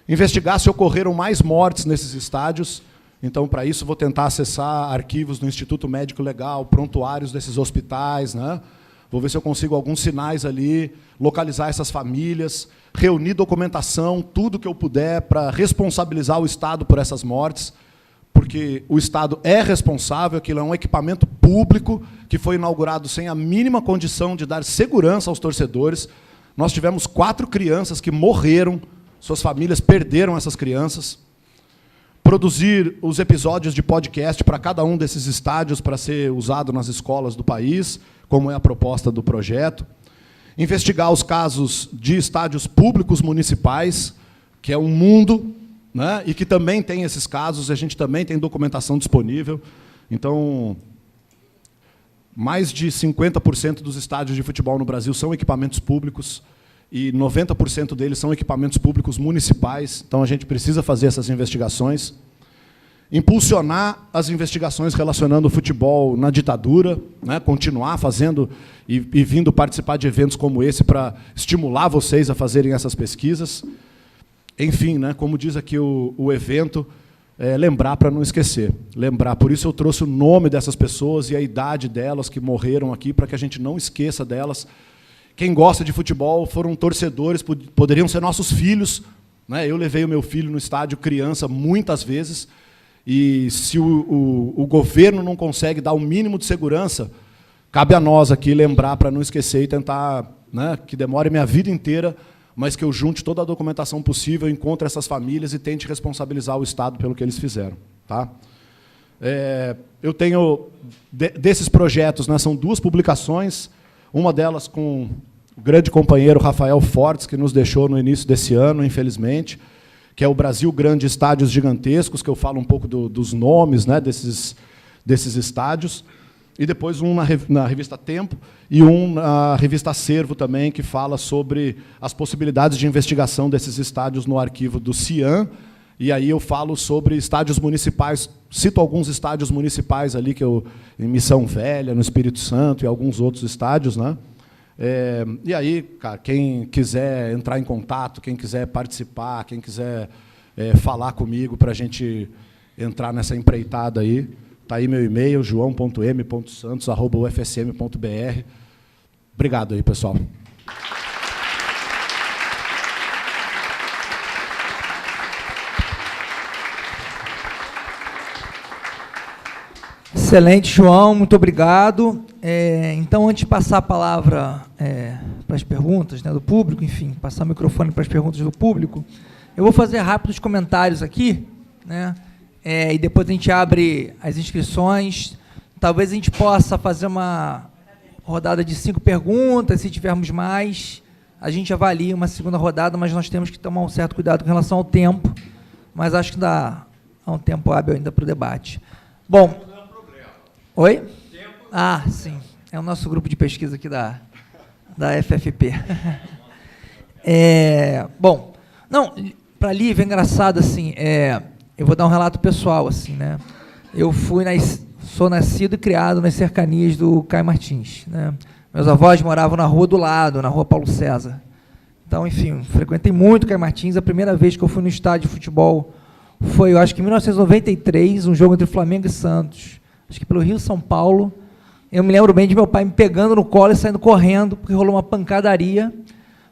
investigar se ocorreram mais mortes nesses estádios. Então, para isso, vou tentar acessar arquivos do Instituto Médico Legal, prontuários desses hospitais, né? Vou ver se eu consigo alguns sinais ali, localizar essas famílias, reunir documentação, tudo que eu puder para responsabilizar o Estado por essas mortes, porque o Estado é responsável, aquilo é um equipamento público que foi inaugurado sem a mínima condição de dar segurança aos torcedores. Nós tivemos 4 crianças que morreram, suas famílias perderam essas crianças. Produzir os episódios de podcast para cada um desses estádios para ser usado nas escolas do país, como é a proposta do projeto. Investigar os casos de estádios públicos municipais, que é um mundo, né, e que também tem esses casos, a gente também tem documentação disponível. Então, mais de 50% dos estádios de futebol no Brasil são equipamentos públicos e 90% deles são equipamentos públicos municipais. Então, a gente precisa fazer essas investigações. impulsionar as investigações relacionando o futebol na ditadura, né, continuar fazendo e vindo participar de eventos como esse para estimular vocês a fazerem essas pesquisas. Enfim, né, como diz aqui o evento, lembrar para não esquecer. Lembrar. Por isso eu trouxe o nome dessas pessoas e a idade delas que morreram aqui, para que a gente não esqueça delas. Quem gosta de futebol foram torcedores, poderiam ser nossos filhos. Né? Eu levei o meu filho no estádio criança muitas vezes, e se o governo não consegue dar o mínimo de segurança, cabe a nós aqui lembrar para não esquecer e tentar, né, que demore minha vida inteira, mas que eu junte toda a documentação possível, encontre essas famílias e tente responsabilizar o Estado pelo que eles fizeram. Tá? Eu tenho, desses projetos, né, são 2 publicações, uma delas com o grande companheiro Rafael Fortes, que nos deixou no início desse ano, infelizmente, que é o Brasil Grande Estádios Gigantescos, que eu falo um pouco dos nomes, né, desses estádios, e depois um na revista Tempo e um na revista Acervo também, que fala sobre as possibilidades de investigação desses estádios no arquivo do CIAN, e aí eu falo sobre estádios municipais, cito alguns estádios municipais ali, em Missão Velha, no Espírito Santo, e alguns outros estádios, né? E aí, cara, quem quiser entrar em contato, quem quiser participar, quem quiser falar comigo para a gente entrar nessa empreitada aí, está aí meu e-mail, joão.m.santos@ufsm.br. Obrigado aí, pessoal. Excelente, João, muito obrigado. Então, antes de passar a palavra para as perguntas, né, do público, enfim, passar o microfone para as perguntas do público, eu vou fazer rápidos comentários aqui, né, e depois a gente abre as inscrições. Talvez a gente possa fazer uma rodada de 5 perguntas, se tivermos mais, a gente avalia uma segunda rodada, mas nós temos que tomar um certo cuidado com relação ao tempo, mas acho que dá um tempo hábil ainda para o debate. Bom, oi? Ah, sim. É o nosso grupo de pesquisa aqui da FFP. Bom, não, para a Lívia, é engraçado, assim, eu vou dar um relato pessoal, assim, né? Eu sou nascido e criado nas cercanias do Caio Martins, né? Meus avós moravam na rua do lado, na rua Paulo César. Então, enfim, frequentei muito o Caio Martins. A primeira vez que eu fui no estádio de futebol foi, eu acho que em 1993, um jogo entre Flamengo e Santos, acho que pelo Rio São Paulo. Eu me lembro bem de meu pai me pegando no colo e saindo correndo, porque rolou uma pancadaria,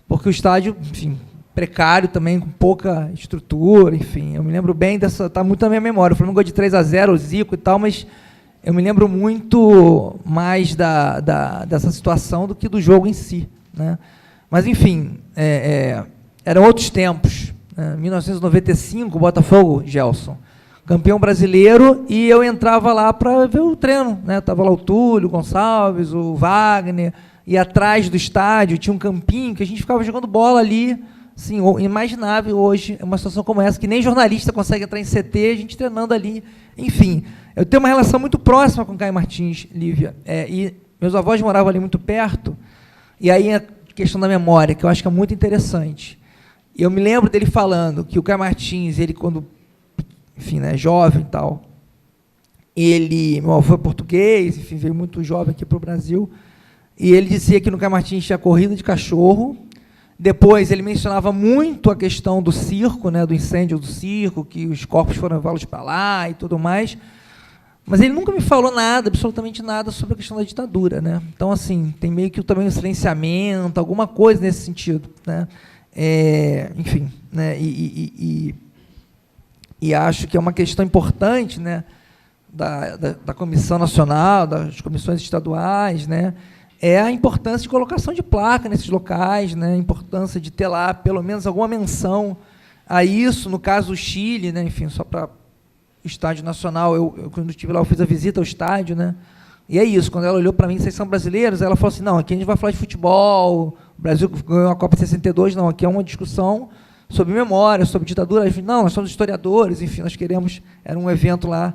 porque o estádio, enfim, precário também, com pouca estrutura, enfim. Eu me lembro bem dessa, está muito na minha memória. O Flamengo ganhou de 3-0, o Zico e tal, mas eu me lembro muito mais dessa situação do que do jogo em si, né? Mas, enfim, eram outros tempos. Em 1995, o Botafogo, Gelson, campeão brasileiro, e eu entrava lá para ver o treino, né? Estava lá o Túlio Gonçalves, o Wagner, e atrás do estádio tinha um campinho que a gente ficava jogando bola ali, assim, imaginável hoje, uma situação como essa, que nem jornalista consegue entrar em CT, a gente treinando ali. Enfim, eu tenho uma relação muito próxima com o Caio Martins, Lívia, e meus avós moravam ali muito perto, e aí a questão da memória, que eu acho que é muito interessante. Eu me lembro dele falando que o Caio Martins, ele quando, enfim, né, jovem e tal, meu avô é português, enfim, veio muito jovem aqui para o Brasil, e ele dizia que no Caio Martins tinha corrida de cachorro. Depois ele mencionava muito a questão do circo, né, do incêndio do circo, que os corpos foram levados para lá e tudo mais, mas ele nunca me falou nada, absolutamente nada, sobre a questão da ditadura, né? Então, assim, tem meio que também um silenciamento, alguma coisa nesse sentido, né? Enfim, né, e acho que é uma questão importante, né, da Comissão Nacional, das comissões estaduais, né, é a importância de colocação de placa nesses locais, né, a importância de ter lá pelo menos alguma menção a isso. No caso do Chile, né, enfim, só para o Estádio Nacional, eu quando estive lá, eu fiz a visita ao estádio, né, e é isso, quando ela olhou para mim, vocês são brasileiros, ela falou assim, não, aqui a gente vai falar de futebol, o Brasil ganhou a Copa de 62, não, aqui é uma discussão sobre memória, sobre ditadura. Não, nós somos historiadores, enfim, nós queremos, era um evento lá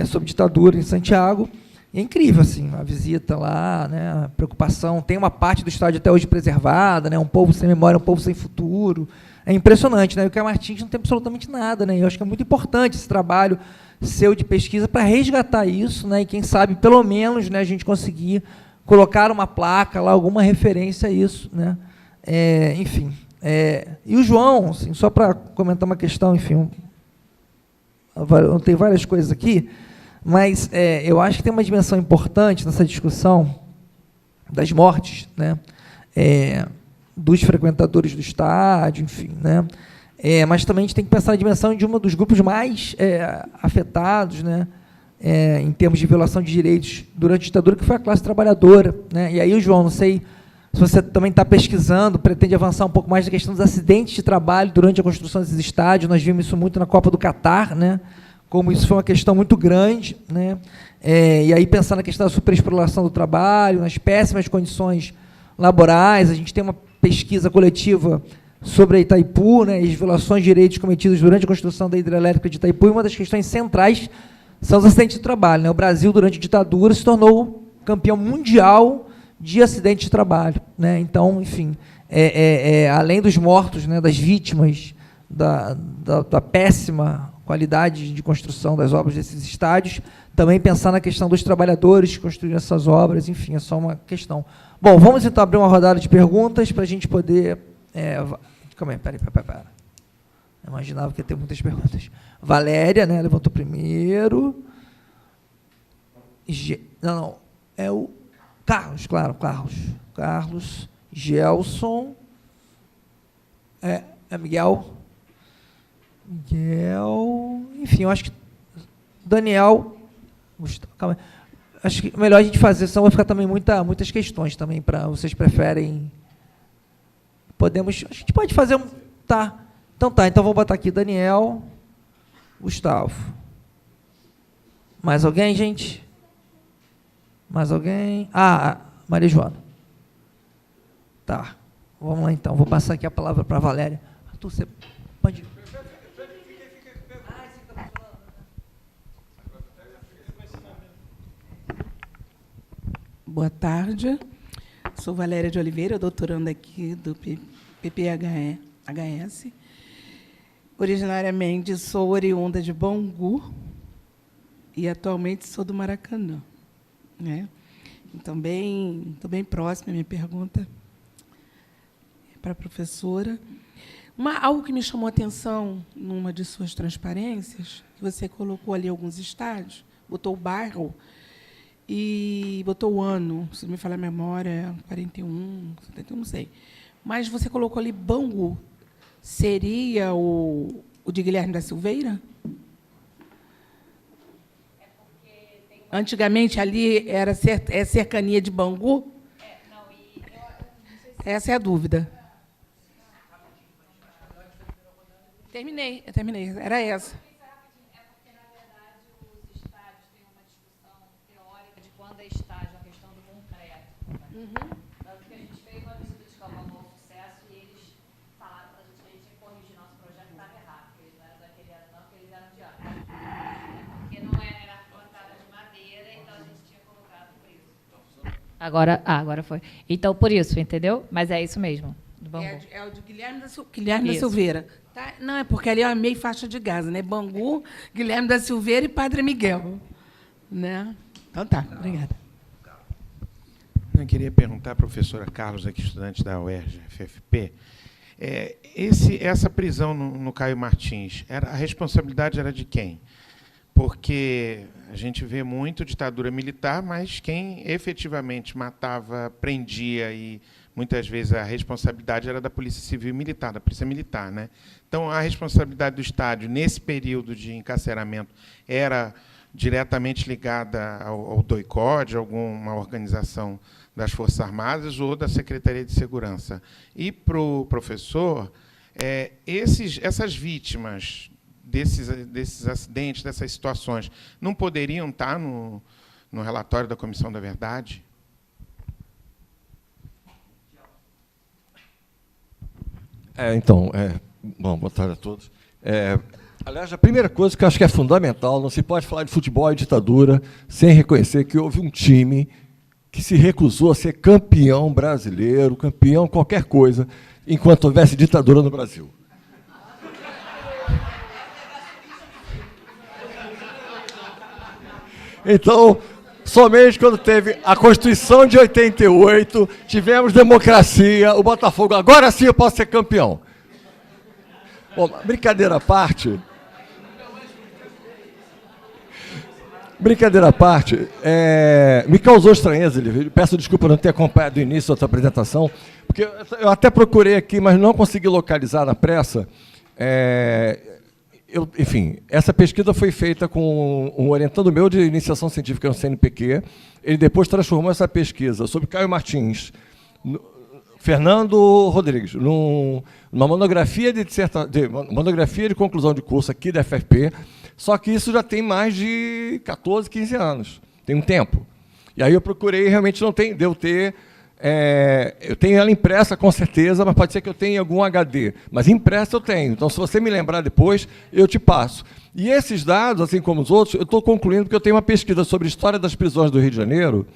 sobre ditadura em Santiago, e é incrível, assim, a visita lá, né, a preocupação, tem uma parte do estádio até hoje preservada, né, um povo sem memória, um povo sem futuro, é impressionante, né? O Caio Martins não tem absolutamente nada, né? Eu acho que é muito importante esse trabalho seu de pesquisa para resgatar isso, né? E quem sabe, pelo menos, né, a gente conseguir colocar uma placa lá, alguma referência a isso, né? Enfim. E o João, assim, só para comentar uma questão, enfim, eu tenho várias coisas aqui, mas eu acho que tem uma dimensão importante nessa discussão das mortes, né? Dos frequentadores do estádio, enfim, né? Mas também a gente tem que pensar na dimensão de um dos grupos mais afetados, né? Em termos de violação de direitos durante a ditadura, que foi a classe trabalhadora, né? E aí, João, não sei se você também está pesquisando, pretende avançar um pouco mais na questão dos acidentes de trabalho durante a construção desses estádios. Nós vimos isso muito na Copa do Catar, né? Como isso foi uma questão muito grande, né? E aí, pensando na questão da superexploração do trabalho, nas péssimas condições laborais, a gente tem uma pesquisa coletiva sobre a Itaipu, né, e as violações de direitos cometidos durante a construção da hidrelétrica de Itaipu, e uma das questões centrais são os acidentes de trabalho, né? O Brasil, durante a ditadura, se tornou campeão mundial de acidentes de trabalho, né? Então, enfim, além dos mortos, né, das vítimas da péssima qualidade de construção das obras desses estádios, também pensar na questão dos trabalhadores que construíram essas obras, enfim, é só uma questão. Bom, vamos então abrir uma rodada de perguntas para a gente poder... Calma aí, peraí. Eu imaginava que ia ter muitas perguntas. Valéria, né, levantou primeiro. Não, é o Carlos, claro, Carlos, Gelson, Miguel, enfim, eu acho que Daniel, Gustavo, calma aí. Acho que melhor a gente fazer, senão vai ficar também muitas questões também, para vocês preferem. A gente pode fazer um... Tá. Então vou botar aqui Daniel, Gustavo. Mais alguém, gente? Mais alguém? Maria Joana. Tá. Vamos lá, então. Vou passar aqui a palavra para a Valéria. Arthur, você pode... Boa tarde. Sou Valéria de Oliveira, doutoranda aqui do PPHS. Originariamente sou oriunda de Bangu e atualmente sou do Maracanã, né? Então, estou bem próxima. A minha pergunta é para a professora. Algo que me chamou a atenção numa de suas transparências, que você colocou ali alguns estádios, botou o bairro e botou o ano, se não me falar a memória, 41, 71, não sei. Mas você colocou ali Bangu. Seria o de Guilherme da Silveira? Antigamente ali era cercania de Bangu? Essa é a dúvida. Terminei. Era essa. Tanto que a gente fez uma visita de campo ao Novo Sucesso e eles falaram para a gente que a gente tinha que corrigir nosso projeto, que estava errado, porque eles não eram daquele ano, não, porque eles eram de ano. Porque não era plantada de madeira, então a gente tinha colocado por isso. Agora foi. Então, por isso, entendeu? Mas é isso mesmo, do Bangu. É o de Guilherme da Silveira. Tá? Não, é porque ali é meio faixa de Gaza, né? Bangu, Guilherme da Silveira e Padre Miguel. Né? Então tá, obrigada. Eu queria perguntar à professora Carlos, aqui, estudante da UERJ-FFP, essa prisão no Caio Martins, a responsabilidade era de quem? Porque a gente vê muito ditadura militar, mas quem efetivamente matava, prendia e, muitas vezes, a responsabilidade era da Polícia Civil e Militar, da Polícia Militar, né? Então, a responsabilidade do estádio, nesse período de encarceramento, era diretamente ligada ao DOI-CODE, alguma organização das Forças Armadas ou da Secretaria de Segurança. E, para o professor, essas vítimas desses acidentes, dessas situações, não poderiam estar no relatório da Comissão da Verdade? Bom, boa tarde a todos. Aliás, a primeira coisa que eu acho que é fundamental, não se pode falar de futebol e ditadura sem reconhecer que houve um time que se recusou a ser campeão brasileiro, campeão qualquer coisa, enquanto houvesse ditadura no Brasil. Então, somente quando teve a Constituição de 88, tivemos democracia, o Botafogo, agora sim eu posso ser campeão. Bom, brincadeira à parte... Brincadeira à parte, me causou estranheza, peço desculpa não ter acompanhado o início da sua apresentação, porque eu até procurei aqui, mas não consegui localizar na pressa. Enfim, essa pesquisa foi feita com um orientando meu de iniciação científica no CNPq, ele depois transformou essa pesquisa sobre Caio Martins, Fernando Rodrigues, numa monografia monografia de conclusão de curso aqui da FFP, só que isso já tem mais de 14, 15 anos, tem um tempo. E aí eu procurei, realmente não tem, devo ter, eu tenho ela impressa com certeza, mas pode ser que eu tenha algum HD, mas impressa eu tenho, então se você me lembrar depois, eu te passo. E esses dados, assim como os outros, eu estou concluindo porque eu tenho uma pesquisa sobre a história das prisões do Rio de Janeiro,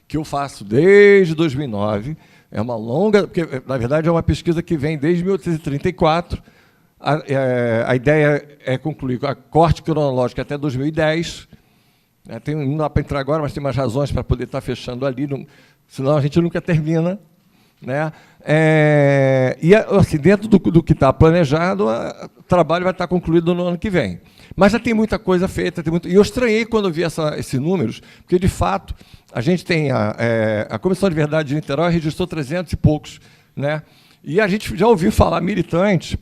que eu faço desde 2009, é uma longa, porque na verdade é uma pesquisa que vem desde 1834, a ideia é concluir a corte cronológica até 2010, não dá para entrar agora, mas tem umas razões para poder estar fechando ali, senão a gente nunca termina. Né? E assim, dentro do que está planejado, o trabalho vai estar concluído no ano que vem. Mas já tem muita coisa feita, e eu estranhei quando eu vi esses números, porque, de fato, a gente tem a Comissão de Verdade de Niterói registrou 300 e poucos, né? E a gente já ouviu falar militantes,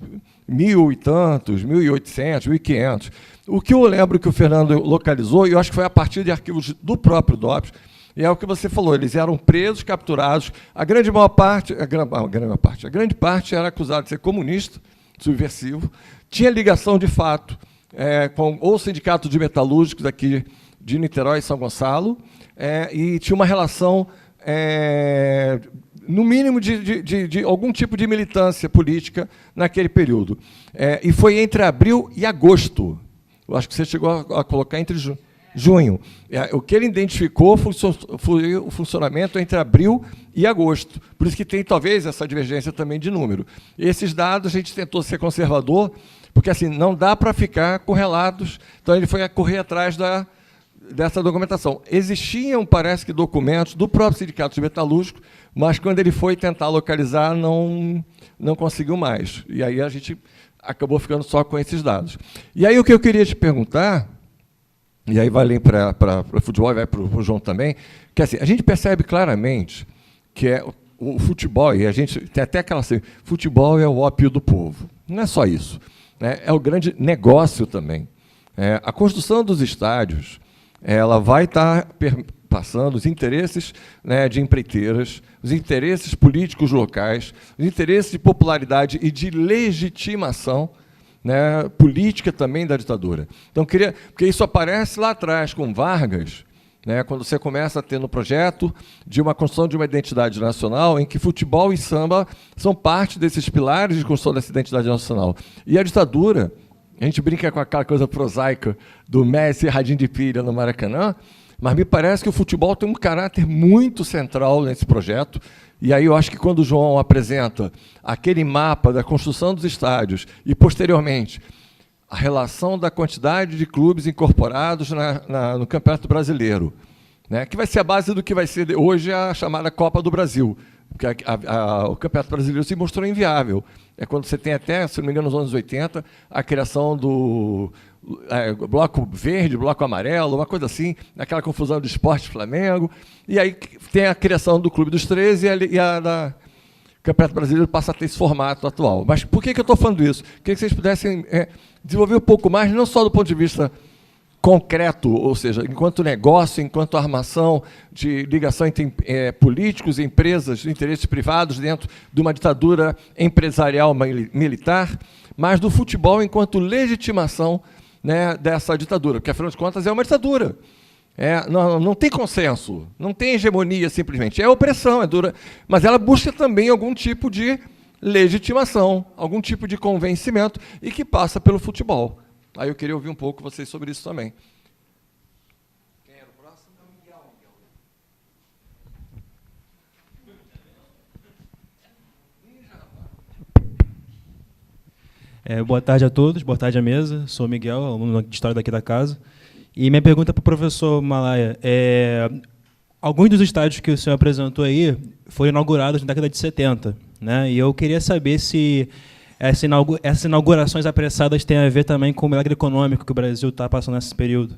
1.000 e tantos, 1.800, 1.500. O que eu lembro que o Fernando localizou, e eu acho que foi a partir de arquivos do próprio DOPS, e é o que você falou, eles eram presos, capturados, a grande parte era acusada de ser comunista, subversivo, tinha ligação, de fato, com o Sindicato de Metalúrgicos aqui de Niterói e São Gonçalo, e tinha uma relação, no mínimo, de algum tipo de militância política naquele período. E foi entre abril e agosto. Eu acho que você chegou a colocar entre junho. O que ele identificou foi o funcionamento entre abril e agosto. Por isso que tem, talvez, essa divergência também de número. E esses dados, a gente tentou ser conservador, porque assim, não dá para ficar com relatos. Então, ele foi a correr atrás dessa documentação. Existiam, parece que, documentos do próprio Sindicato de Metalúrgico, mas, quando ele foi tentar localizar, não conseguiu mais. E aí a gente acabou ficando só com esses dados. E aí o que eu queria te perguntar, e aí vai para o futebol e vai para o João também, que assim, a gente percebe claramente que o futebol, e a gente tem até aquela assim, futebol é o ópio do povo. Não é só isso, né? É o grande negócio também. A construção dos estádios, ela vai estar passando os interesses, né, de empreiteiras, os interesses políticos locais, os interesses de popularidade e de legitimação, né, política também da ditadura. Então, porque isso aparece lá atrás com Vargas, né, quando você começa a ter no projeto de uma construção de uma identidade nacional, em que futebol e samba são parte desses pilares de construção dessa identidade nacional. E a ditadura, a gente brinca com aquela coisa prosaica do Messi e Radinho de Pilha no Maracanã, mas me parece que o futebol tem um caráter muito central nesse projeto, e aí eu acho que quando o João apresenta aquele mapa da construção dos estádios e, posteriormente, a relação da quantidade de clubes incorporados no Campeonato Brasileiro, né, que vai ser a base do que vai ser hoje a chamada Copa do Brasil, porque o Campeonato Brasileiro se mostrou inviável. É quando você tem até, se não me engano, nos anos 80, a criação do bloco verde, bloco amarelo, uma coisa assim, aquela confusão do Esporte Flamengo, e aí tem a criação do Clube dos 13 e a da Campeonato Brasileiro passa a ter esse formato atual. Mas por que eu estou falando isso? Queria que vocês pudessem desenvolver um pouco mais, não só do ponto de vista concreto, ou seja, enquanto negócio, enquanto armação de ligação entre políticos, empresas, interesses privados dentro de uma ditadura empresarial militar, mas do futebol enquanto legitimação, né, dessa ditadura, porque, afinal de contas, é uma ditadura. Não tem consenso, não tem hegemonia, simplesmente. É opressão, é dura, mas ela busca também algum tipo de legitimação, algum tipo de convencimento, e que passa pelo futebol. Aí eu queria ouvir um pouco vocês sobre isso também. Quem era o próximo? Boa tarde a todos, boa tarde à mesa. Sou o Miguel, aluno de História daqui da casa. E minha pergunta para o professor Malaya alguns dos estádios que o senhor apresentou aí foram inaugurados na década de 70, né? E eu queria saber se essas inaugurações apressadas têm a ver também com o milagre econômico que o Brasil está passando nesse período.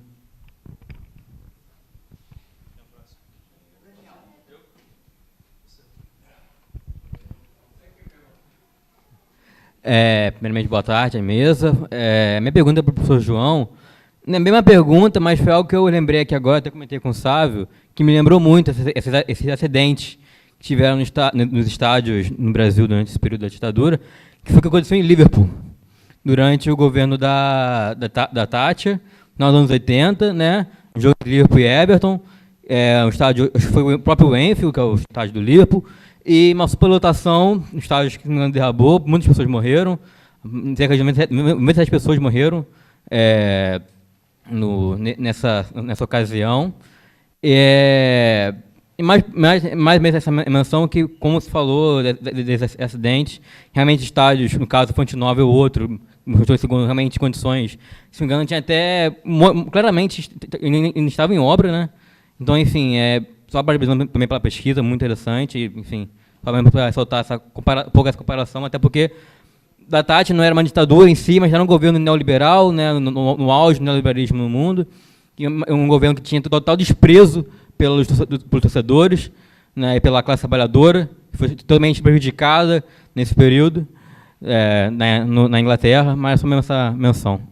Primeiramente, boa tarde à mesa. Minha pergunta é para o professor João. Não é a mesma pergunta, mas foi algo que eu lembrei aqui agora, até comentei com o Sávio, que me lembrou muito esses acidentes que tiveram nos estádios no Brasil durante esse período da ditadura, que foi o que aconteceu em Liverpool, durante o governo da Thatcher, nos anos 80, né? Um jogo de Liverpool e Everton, um estádio, acho que foi o próprio Anfield, que é o estádio do Liverpool, e uma superlotação, um estádio que não derrubou, muitas pessoas morreram, cerca de 97 pessoas morreram nessa ocasião. E mais essa menção que, como se falou desses acidentes, realmente estádios, no caso Fonte Nova ou outro, segundo realmente condições, se não me engano, tinha até, claramente, estava em obra, né? Então, enfim, só parabenizando também pela pesquisa, muito interessante, enfim, só mesmo para soltar um pouco essa comparação, até porque da Tati não era uma ditadura em si, mas era um governo neoliberal, né, no auge do neoliberalismo no mundo, e um governo que tinha total desprezo pelos torcedores, né, e pela classe trabalhadora, foi totalmente prejudicada nesse período na Inglaterra, mas só mesmo essa menção.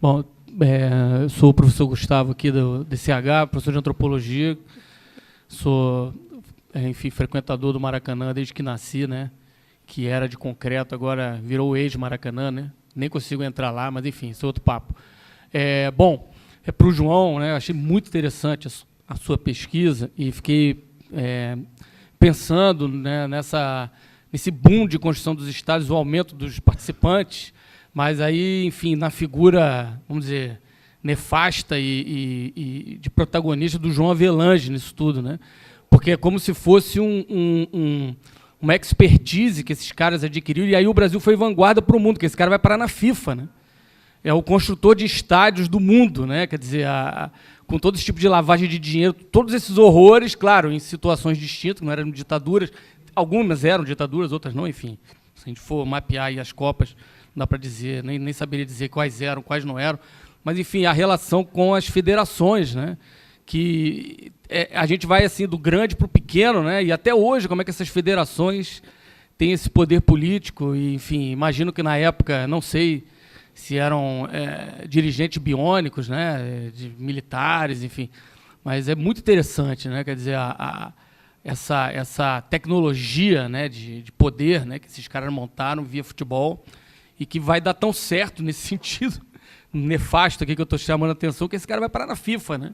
Bom, eu sou o professor Gustavo aqui do DCH, professor de antropologia, sou, enfim, frequentador do Maracanã desde que nasci, né? Que era de concreto, agora virou ex-Maracanã, né? Nem consigo entrar lá, mas enfim, isso é outro papo. Bom, para o João, né? Achei muito interessante a sua pesquisa e fiquei pensando, né, nesse boom de construção dos estádios, o aumento dos participantes. Mas aí, enfim, na figura, vamos dizer, nefasta e de protagonista do João Avelange nisso tudo, né? Porque é como se fosse uma expertise que esses caras adquiriram, e aí o Brasil foi vanguarda para o mundo, porque esse cara vai parar na FIFA, né? É o construtor de estádios do mundo, né? Quer dizer, com todo esse tipo de lavagem de dinheiro, todos esses horrores, claro, em situações distintas, não eram ditaduras, algumas eram ditaduras, outras não, enfim. Se a gente for mapear aí as Copas, não dá para dizer, nem saberia dizer quais eram, quais não eram, mas, enfim, a relação com as federações, né? Que a gente vai assim do grande para o pequeno, né? E até hoje, como é que essas federações têm esse poder político, e, enfim, imagino que na época, não sei se eram dirigentes biônicos, né? De militares, enfim, mas é muito interessante, né? Quer dizer, essa tecnologia, né, de poder, né, que esses caras montaram via futebol, e que vai dar tão certo nesse sentido nefasto aqui que eu estou chamando a atenção, que esse cara vai parar na FIFA, né?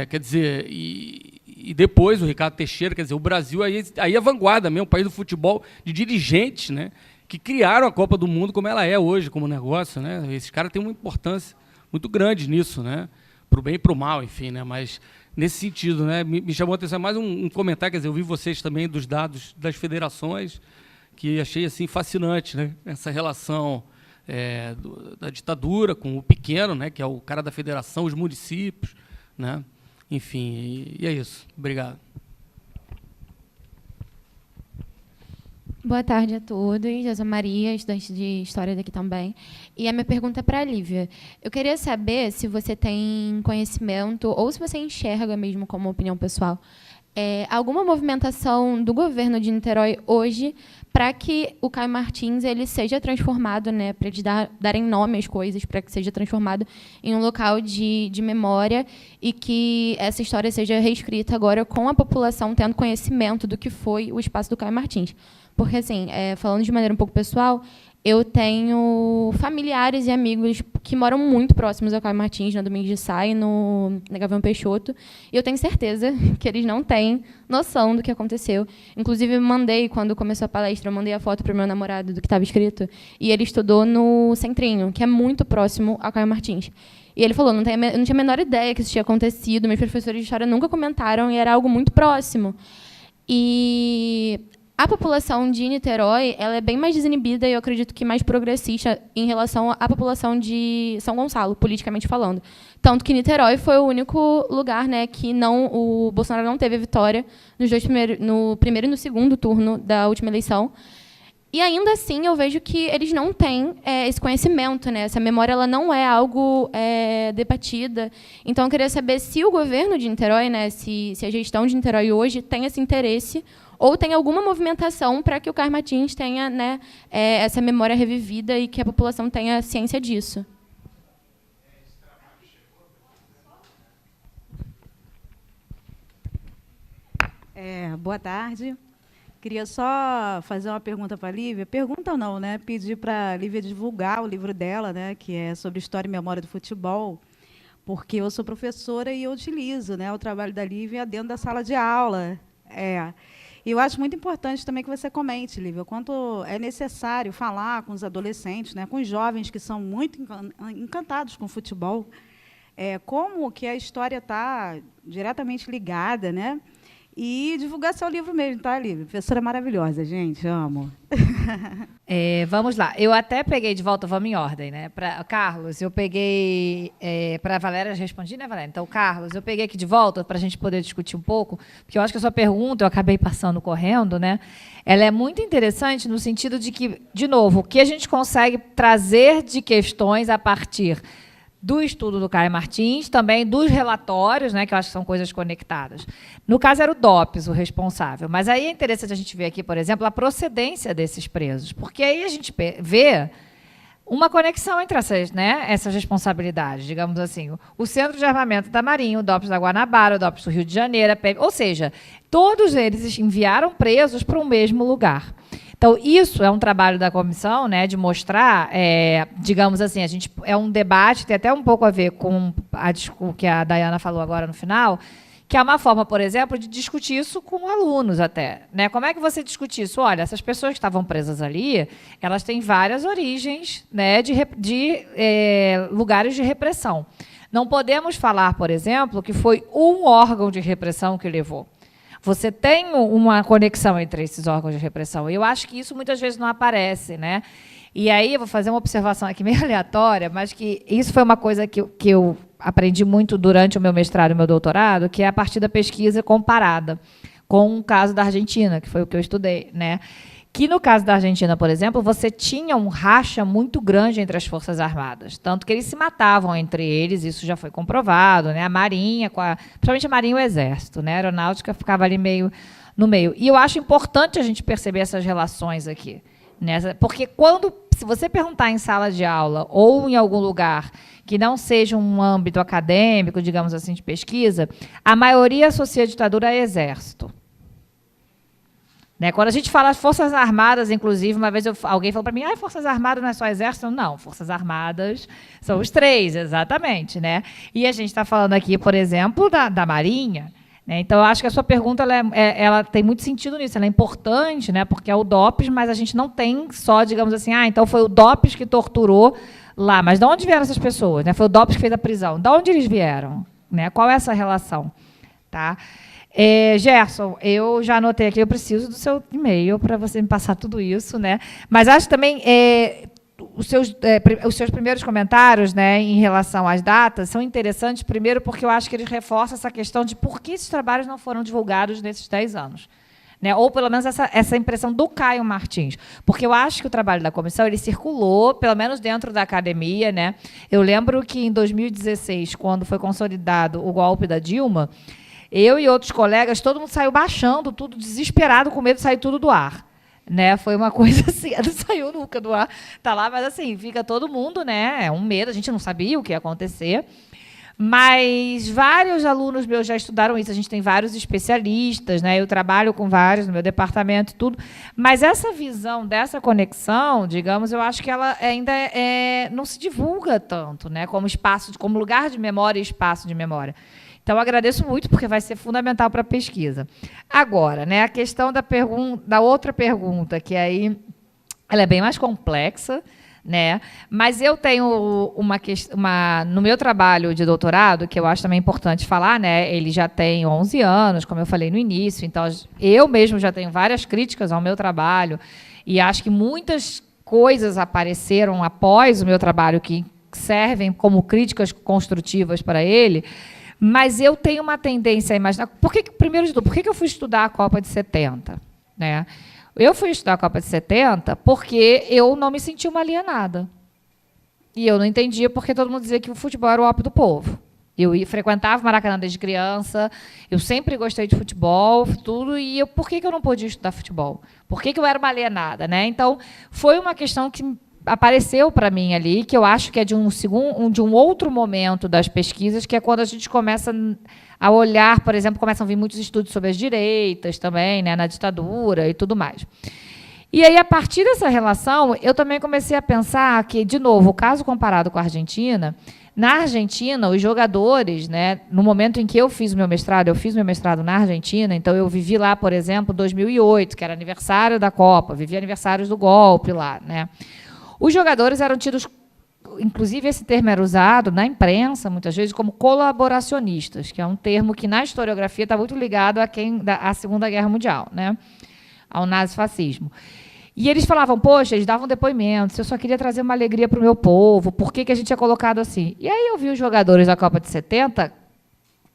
Quer dizer, e depois o Ricardo Teixeira, quer dizer, o Brasil aí é vanguarda mesmo, o país do futebol, de dirigentes, né, que criaram a Copa do Mundo como ela é hoje, como negócio, né? Esses caras têm uma importância muito grande nisso, né? Para o bem e para o mal, enfim, né? Mas nesse sentido, né, me chamou a atenção mais um comentário, quer dizer, eu vi vocês também dos dados das federações, que achei assim fascinante, né? Essa relação da ditadura com o pequeno, né? Que é o cara da federação, os municípios, né? Enfim, e é isso. Obrigado. Boa tarde a todos. Eu sou Maria, estudante de História daqui também. E a minha pergunta é para a Lívia. Eu queria saber se você tem conhecimento, ou se você enxerga mesmo como opinião pessoal, alguma movimentação do governo de Niterói hoje para que o Caio Martins ele seja transformado, né, para eles darem nome às coisas, para que seja transformado em um local de memória e que essa história seja reescrita agora com a população tendo conhecimento do que foi o espaço do Caio Martins. Porque, assim, falando de maneira um pouco pessoal, eu tenho familiares e amigos que moram muito próximos ao Caio Martins, na Domingos de Sá e na Gavião Peixoto, e eu tenho certeza que eles não têm noção do que aconteceu. Inclusive, quando começou a palestra, eu mandei a foto para o meu namorado do que estava escrito, e ele estudou no Centrinho, que é muito próximo ao Caio Martins. E ele falou, eu não tinha a menor ideia que isso tinha acontecido, meus professores de história nunca comentaram, e era algo muito próximo. E a população de Niterói, ela é bem mais desinibida e eu acredito que mais progressista em relação à população de São Gonçalo, politicamente falando. Tanto que Niterói foi o único lugar, né, que o Bolsonaro não teve a vitória no primeiro e no segundo turno da última eleição. E ainda assim eu vejo que eles não têm esse conhecimento, né? Essa memória ela não é algo debatida. Então eu queria saber se o governo de Niterói, né, se a gestão de Niterói hoje tem esse interesse ou tem alguma movimentação para que o Caio Martins tenha, né, essa memória revivida e que a população tenha ciência disso. Boa tarde. Queria só fazer uma pergunta para a Lívia. Pergunta ou não, né? Pedir para a Lívia divulgar o livro dela, né, que é sobre história e memória do futebol, porque eu sou professora e eu utilizo, né, o trabalho da Lívia dentro da sala de aula. E eu acho muito importante também que você comente, Lívia, o quanto é necessário falar com os adolescentes, né, com os jovens que são muito encantados com o futebol, como que a história está diretamente ligada, né? E divulgar seu livro mesmo, tá, Lívia? Professora maravilhosa, gente, amo. Vamos lá. Eu até peguei de volta, vamos em ordem, né? Carlos, eu peguei... para a Valéria, já respondi, né, Valéria? Então, Carlos, eu peguei aqui de volta para a gente poder discutir um pouco, porque eu acho que a sua pergunta, eu acabei passando correndo, né? Ela é muito interessante no sentido de que, de novo, o que a gente consegue trazer de questões a partir do estudo do Caio Martins, também dos relatórios, né, que eu acho que são coisas conectadas. No caso, era o DOPS o responsável. Mas aí é interessante a gente ver aqui, por exemplo, a procedência desses presos, porque aí a gente vê uma conexão entre essas responsabilidades, digamos assim. O Centro de Armamento da Marinha, o DOPS da Guanabara, o DOPS do Rio de Janeiro, ou seja, todos eles enviaram presos para o mesmo lugar. Então, isso é um trabalho da comissão, né, de mostrar, digamos assim, é um debate, tem até um pouco a ver com o que a Dayana falou agora no final, que é uma forma, por exemplo, de discutir isso com alunos até. Né? Como é que você discute isso? Olha, essas pessoas que estavam presas ali, elas têm várias origens, né, de lugares de repressão. Não podemos falar, por exemplo, que foi um órgão de repressão que levou. Você tem uma conexão entre esses órgãos de repressão. E eu acho que isso muitas vezes não aparece, né? E aí eu vou fazer uma observação aqui meio aleatória, mas que isso foi uma coisa que eu aprendi muito durante o meu mestrado e o meu doutorado, que é a partir da pesquisa comparada com o caso da Argentina, que foi o que eu estudei, né? Que no caso da Argentina, por exemplo, você tinha um racha muito grande entre as Forças Armadas, tanto que eles se matavam entre eles, isso já foi comprovado, né? A Marinha, principalmente a Marinha e o Exército, né? A Aeronáutica ficava ali meio no meio. E eu acho importante a gente perceber essas relações aqui, né? Porque se você perguntar em sala de aula ou em algum lugar que não seja um âmbito acadêmico, digamos assim, de pesquisa, a maioria associa a ditadura a Exército. Né? Quando a gente fala Forças Armadas, inclusive, uma vez alguém falou para mim, Forças Armadas não é só Exército? Não, Forças Armadas são os três, exatamente. Né? E a gente está falando aqui, por exemplo, da Marinha. Né? Então, eu acho que a sua pergunta ela tem muito sentido nisso, ela é importante, né? Porque é o DOPS, mas a gente não tem só, digamos assim, então foi o DOPS que torturou lá. Mas de onde vieram essas pessoas? Né? Foi o DOPS que fez a prisão. De onde eles vieram? Né? Qual é essa relação? Tá? Gerson, eu já anotei aqui, eu preciso do seu e-mail para você me passar tudo isso, né? Mas acho também os seus primeiros comentários, né, em relação às datas são interessantes, primeiro porque eu acho que eles reforçam essa questão de por que esses trabalhos não foram divulgados nesses 10 anos. Né? Ou, pelo menos, essa impressão do Caio Martins. Porque eu acho que o trabalho da comissão ele circulou, pelo menos dentro da academia. Né? Eu lembro que, em 2016, quando foi consolidado o golpe da Dilma, eu e outros colegas, todo mundo saiu baixando tudo, desesperado, com medo de sair tudo do ar. Né? Foi uma coisa assim, não saiu nunca do ar, tá lá, mas assim, fica todo mundo, né? É um medo, a gente não sabia o que ia acontecer. Mas vários alunos meus já estudaram isso. A gente tem vários especialistas, né? Eu trabalho com vários no meu departamento e tudo. Mas essa visão dessa conexão, digamos, eu acho que ela ainda não se divulga tanto, né? Como espaço, como lugar de memória e espaço de memória. Então, eu agradeço muito, porque vai ser fundamental para a pesquisa. Agora, né, a questão da outra pergunta, que aí ela é bem mais complexa, né? Mas eu tenho no meu trabalho de doutorado, que eu acho também importante falar, né? Ele já tem 11 anos, como eu falei no início, então eu mesmo já tenho várias críticas ao meu trabalho, e acho que muitas coisas apareceram após o meu trabalho que servem como críticas construtivas para ele. Mas eu tenho uma tendência a imaginar... Primeiro de tudo, por que eu fui estudar a Copa de 70? Né? Eu fui estudar a Copa de 70 porque eu não me sentia uma alienada. E eu não entendia porque todo mundo dizia que o futebol era o ópio do povo. Eu frequentava o Maracanã desde criança, eu sempre gostei de futebol, tudo, e por que eu não podia estudar futebol? Por que eu era uma alienada? Né? Então, foi uma questão que apareceu para mim ali, que eu acho que é de um outro momento das pesquisas, que é quando a gente começa a olhar, por exemplo, começam a vir muitos estudos sobre as direitas também, né, na ditadura e tudo mais. E aí, a partir dessa relação, eu também comecei a pensar que, de novo, o caso comparado com a Argentina, na Argentina, os jogadores, né, no momento em que eu fiz o meu mestrado na Argentina, então eu vivi lá, por exemplo, 2008, que era aniversário da Copa, vivi aniversários do golpe lá, né? Os jogadores eram tidos, inclusive esse termo era usado na imprensa, muitas vezes, como colaboracionistas, que é um termo que, na historiografia, está muito ligado à Segunda Guerra Mundial, né? Ao nazifascismo. E eles falavam, poxa, eles davam depoimentos, eu só queria trazer uma alegria para o meu povo, por que a gente é colocado assim? E aí eu vi os jogadores da Copa de 70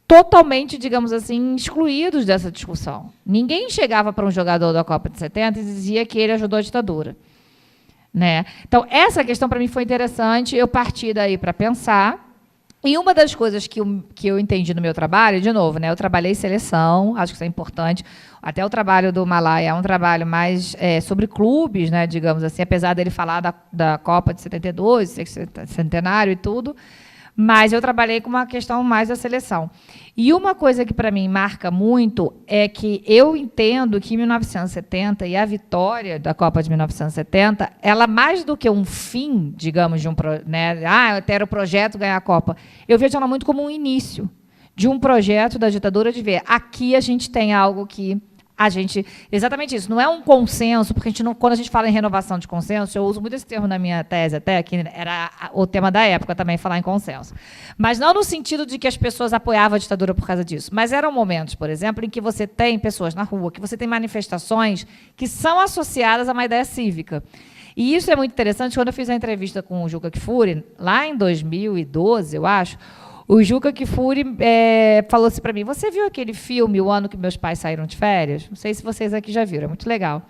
totalmente, digamos assim, excluídos dessa discussão. Ninguém chegava para um jogador da Copa de 70 e dizia que ele ajudou a ditadura. Né? Então, essa questão para mim foi interessante, eu parti daí para pensar. E uma das coisas que eu entendi no meu trabalho, de novo, né, eu trabalhei seleção, acho que isso é importante, até o trabalho do Malaya é um trabalho mais sobre clubes, né, digamos assim, apesar dele falar da Copa de 72, centenário e tudo, mas eu trabalhei com uma questão mais da seleção. E uma coisa que, para mim, marca muito é que eu entendo que 1970 e a vitória da Copa de 1970, ela, mais do que um fim, digamos, era o projeto ganhar a Copa, eu vejo ela muito como um início de um projeto da ditadura de ver, aqui a gente tem algo que exatamente isso, não é um consenso, porque quando a gente fala em renovação de consenso, eu uso muito esse termo na minha tese até, que era o tema da época também, falar em consenso. Mas não no sentido de que as pessoas apoiavam a ditadura por causa disso, mas eram momentos, por exemplo, em que você tem pessoas na rua, que você tem manifestações que são associadas a uma ideia cívica. E isso é muito interessante. Quando eu fiz a entrevista com o Juca Kfouri, lá em 2012, eu acho, o Juca Kfouri falou assim para mim, você viu aquele filme, O Ano que Meus Pais Saíram de Férias? Não sei se vocês aqui já viram, é muito legal.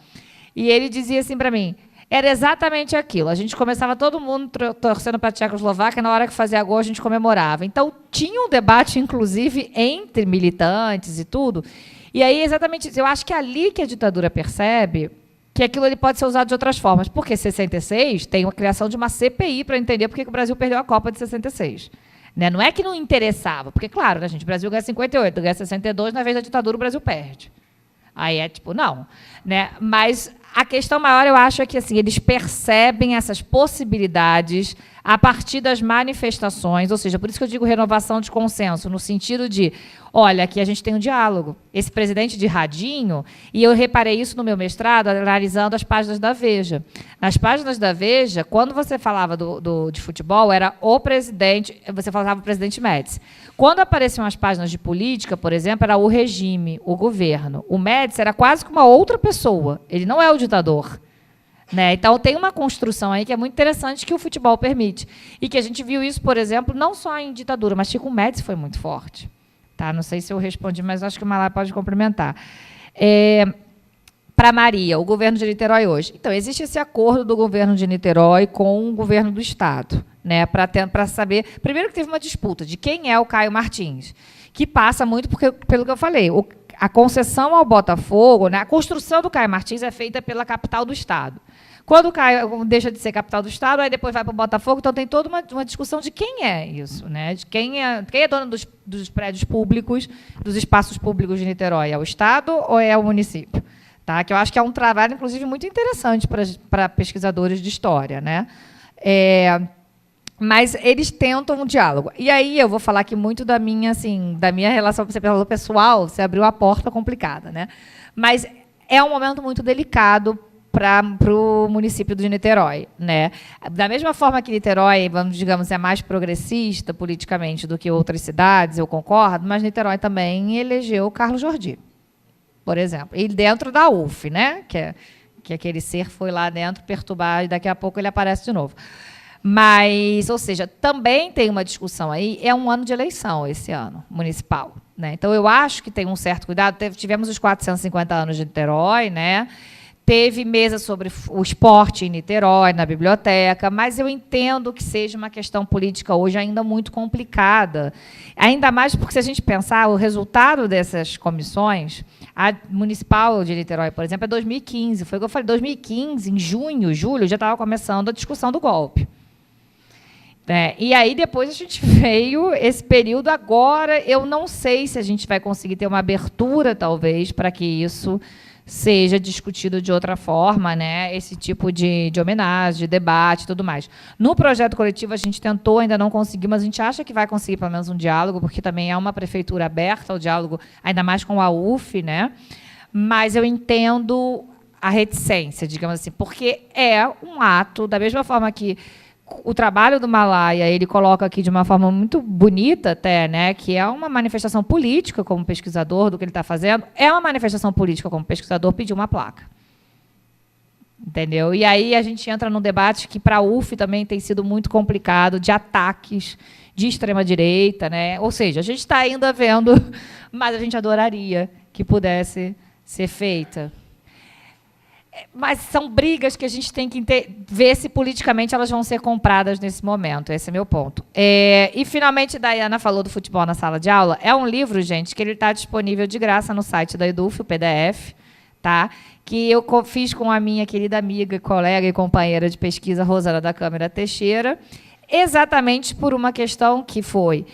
E ele dizia assim para mim, era exatamente aquilo. A gente começava todo mundo torcendo para a Tchecoslováquia, na hora que fazia gol a gente comemorava. Então, tinha um debate, inclusive, entre militantes e tudo. E aí, exatamente isso. Eu acho que é ali que a ditadura percebe que aquilo ele pode ser usado de outras formas. Porque 66 tem a criação de uma CPI para entender por que o Brasil perdeu a Copa de 66. Né? Não é que não interessava, porque, claro, né, gente, o Brasil ganha 58, ganha 62, na vez da ditadura o Brasil perde. Aí é tipo, não. Né? Mas a questão maior, eu acho, é que assim, eles percebem essas possibilidades a partir das manifestações, ou seja, por isso que eu digo renovação de consenso, no sentido de, olha, aqui a gente tem um diálogo. Esse presidente de radinho, e eu reparei isso no meu mestrado, analisando as páginas da Veja. Nas páginas da Veja, quando você falava de futebol, era o presidente, você falava o presidente Médici. Quando apareciam as páginas de política, por exemplo, era o regime, o governo. O Médici era quase que uma outra pessoa, ele não é o ditador. Né? Então, tem uma construção aí que é muito interessante que o futebol permite. E que a gente viu isso, por exemplo, não só em ditadura, mas que com o Médici foi muito forte. Tá? Não sei se eu respondi, mas acho que o Malá pode complementar. Para Maria, o governo de Niterói hoje. Então, existe esse acordo do governo de Niterói com o governo do Estado, né? Para saber... Primeiro que teve uma disputa de quem é o Caio Martins, que passa muito pelo que eu falei. A concessão ao Botafogo, né? A construção do Caio Martins é feita pela capital do Estado. Quando cai, deixa de ser capital do Estado, aí depois vai para o Botafogo, então tem toda uma discussão de quem é isso, né? De quem é dono dos prédios públicos, dos espaços públicos de Niterói. É o Estado ou é o município? Tá? Que eu acho que é um trabalho, inclusive, muito interessante para pesquisadores de história, né? Mas eles tentam um diálogo. E aí eu vou falar aqui muito da minha relação pessoal, você abriu a porta complicada, né? Mas é um momento muito delicado para o município de Niterói, né? Da mesma forma que Niterói, digamos, é mais progressista politicamente do que outras cidades, eu concordo, mas Niterói também elegeu Carlos Jordi, por exemplo. E dentro da UF, né? Que aquele ser foi lá dentro perturbar e daqui a pouco ele aparece de novo. Mas, ou seja, também tem uma discussão aí, é um ano de eleição esse ano, municipal, né? Então, eu acho que tem um certo cuidado. Tivemos os 450 anos de Niterói, né? Teve mesa sobre o esporte em Niterói, na biblioteca, mas eu entendo que seja uma questão política hoje ainda muito complicada. Ainda mais porque, se a gente pensar, o resultado dessas comissões, a municipal de Niterói, por exemplo, é 2015. Foi o que eu falei, 2015, em junho, julho, já estava começando a discussão do golpe. E aí, depois, a gente veio esse período. Agora, eu não sei se a gente vai conseguir ter uma abertura, talvez, para que isso seja discutido de outra forma, né? Esse tipo de homenagem, de debate e tudo mais. No projeto coletivo, a gente tentou, ainda não conseguiu, mas a gente acha que vai conseguir, pelo menos, um diálogo, porque também é uma prefeitura aberta ao diálogo, ainda mais com a UF, né? Mas eu entendo a reticência, digamos assim, porque é um ato, da mesma forma que o trabalho do Malaya, ele coloca aqui de uma forma muito bonita até, né, que é uma manifestação política como pesquisador do que ele está fazendo, é uma manifestação política como pesquisador pedir uma placa. Entendeu? E aí a gente entra num debate que para a UF também tem sido muito complicado, de ataques de extrema-direita, né? Ou seja, a gente está ainda vendo, mas a gente adoraria que pudesse ser feita. Mas são brigas que a gente tem que ver se politicamente elas vão ser compradas nesse momento. Esse é meu ponto. E, finalmente, Dayana falou do futebol na sala de aula. É um livro, gente, que ele está disponível de graça no site da EDUF, o PDF, tá? Que eu fiz com a minha querida amiga, colega e companheira de pesquisa, Rosana da Câmara Teixeira, exatamente por uma questão que foi...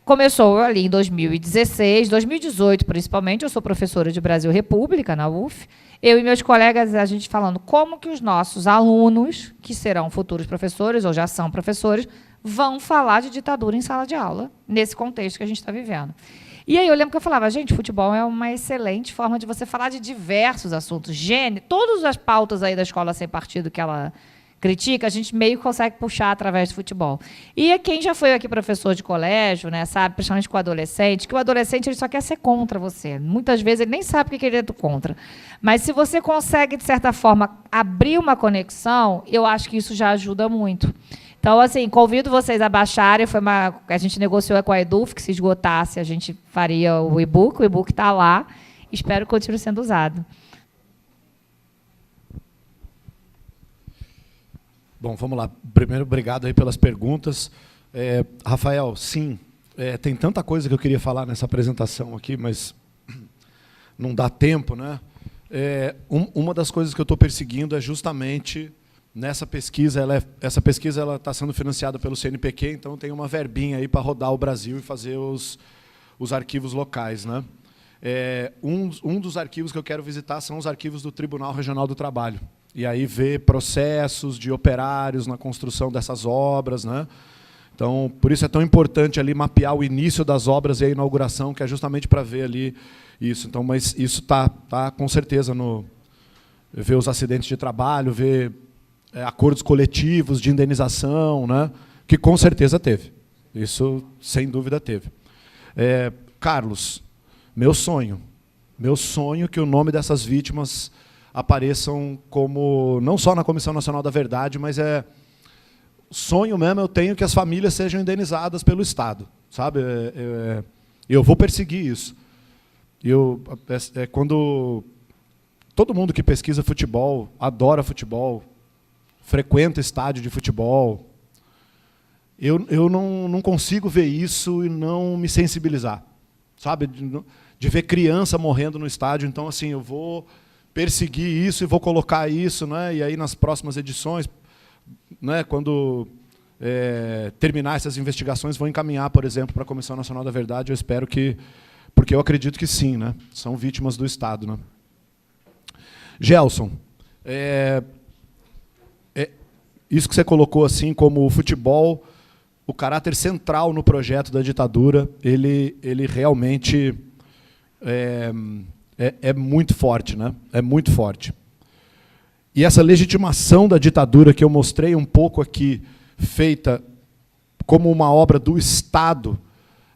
Começou ali em 2016, 2018, principalmente. Eu sou professora de Brasil República, na UF. Eu e meus colegas, a gente falando como que os nossos alunos, que serão futuros professores, ou já são professores, vão falar de ditadura em sala de aula, nesse contexto que a gente está vivendo. E aí eu lembro que eu falava, gente, futebol é uma excelente forma de você falar de diversos assuntos. Todas as pautas aí da escola sem partido que ela critica, a gente meio que consegue puxar através do futebol. E quem já foi aqui professor de colégio, né, sabe, principalmente com o adolescente, que o adolescente ele só quer ser contra você. Muitas vezes ele nem sabe o que ele é do contra. Mas se você consegue, de certa forma, abrir uma conexão, eu acho que isso já ajuda muito. Então, assim, convido vocês a baixarem. A gente negociou com a EDUF, que se esgotasse, a gente faria o e-book. O e-book está lá. Espero que continue sendo usado. Bom, vamos lá. Primeiro, obrigado aí pelas perguntas. Rafael, sim, tem tanta coisa que eu queria falar nessa apresentação aqui, mas não dá tempo, né? Uma das coisas que eu estou perseguindo é justamente nessa pesquisa. Essa pesquisa está sendo financiada pelo CNPq, então tem uma verbinha aí para rodar o Brasil e fazer os arquivos locais, né? Um dos arquivos que eu quero visitar são os arquivos do Tribunal Regional do Trabalho. E aí ver processos de operários na construção dessas obras, né? Então, por isso é tão importante ali mapear o início das obras e a inauguração, que é justamente para ver ali isso. Então, mas isso tá com certeza ver os acidentes de trabalho, ver acordos coletivos de indenização, né? Que com certeza teve. Isso, sem dúvida, teve. Carlos, meu sonho que o nome dessas vítimas apareçam como, não só na Comissão Nacional da Verdade, mas sonho mesmo eu tenho que as famílias sejam indenizadas pelo Estado, sabe? Eu vou perseguir isso. Quando todo mundo que pesquisa futebol, adora futebol, frequenta estádio de futebol, eu não consigo ver isso e não me sensibilizar, sabe? De ver criança morrendo no estádio. Então, assim, eu vou perseguir isso e vou colocar isso, né? E aí nas próximas edições, né, quando terminar essas investigações, vou encaminhar, por exemplo, para a Comissão Nacional da Verdade. Eu espero que, porque eu acredito que sim, né? São vítimas do Estado, né? Gelson, isso que você colocou assim como o futebol, o caráter central no projeto da ditadura, ele realmente é muito forte, né? É muito forte. E essa legitimação da ditadura que eu mostrei um pouco aqui, feita como uma obra do Estado,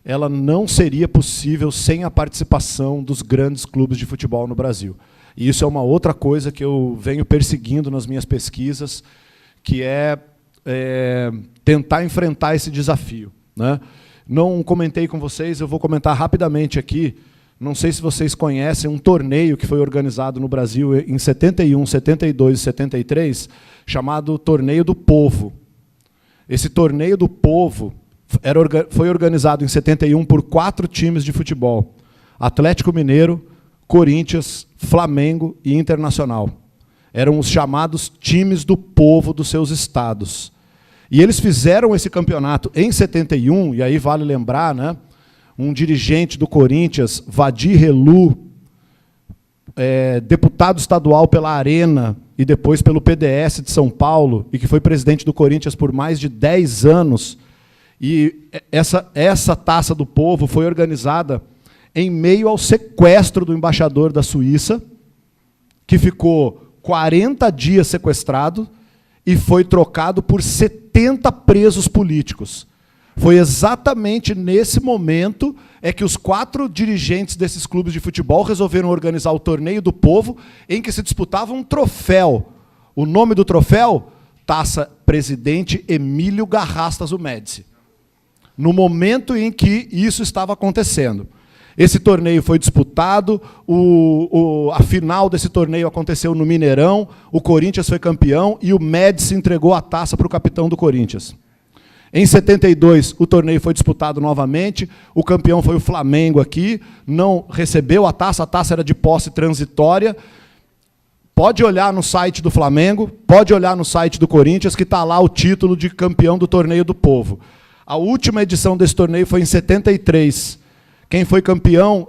ela não seria possível sem a participação dos grandes clubes de futebol no Brasil. E isso é uma outra coisa que eu venho perseguindo nas minhas pesquisas, que é tentar enfrentar esse desafio, né? Não comentei com vocês, eu vou comentar rapidamente aqui. Não sei se vocês conhecem um torneio que foi organizado no Brasil em 71, 72 e 73, chamado Torneio do Povo. Esse Torneio do Povo foi organizado em 71 por 4 times de futebol: Atlético Mineiro, Corinthians, Flamengo e Internacional. Eram os chamados times do povo dos seus estados. E eles fizeram esse campeonato em 71, e aí vale lembrar, né, um dirigente do Corinthians, Vadir Relu, deputado estadual pela Arena e depois pelo PDS de São Paulo, e que foi presidente do Corinthians por mais de 10 anos. E essa Taça do Povo foi organizada em meio ao sequestro do embaixador da Suíça, que ficou 40 dias sequestrado e foi trocado por 70 presos políticos. Foi exatamente nesse momento que os 4 dirigentes desses clubes de futebol resolveram organizar o Torneio do Povo, em que se disputava um troféu. O nome do troféu? Taça Presidente Emílio Garrastazu Médici. No momento em que isso estava acontecendo. Esse torneio foi disputado, a final desse torneio aconteceu no Mineirão, o Corinthians foi campeão e o Médici entregou a taça para o capitão do Corinthians. Em 72, o torneio foi disputado novamente, o campeão foi o Flamengo aqui, não recebeu a taça era de posse transitória. Pode olhar no site do Flamengo, pode olhar no site do Corinthians, que está lá o título de campeão do Torneio do Povo. A última edição desse torneio foi em 73. Quem foi campeão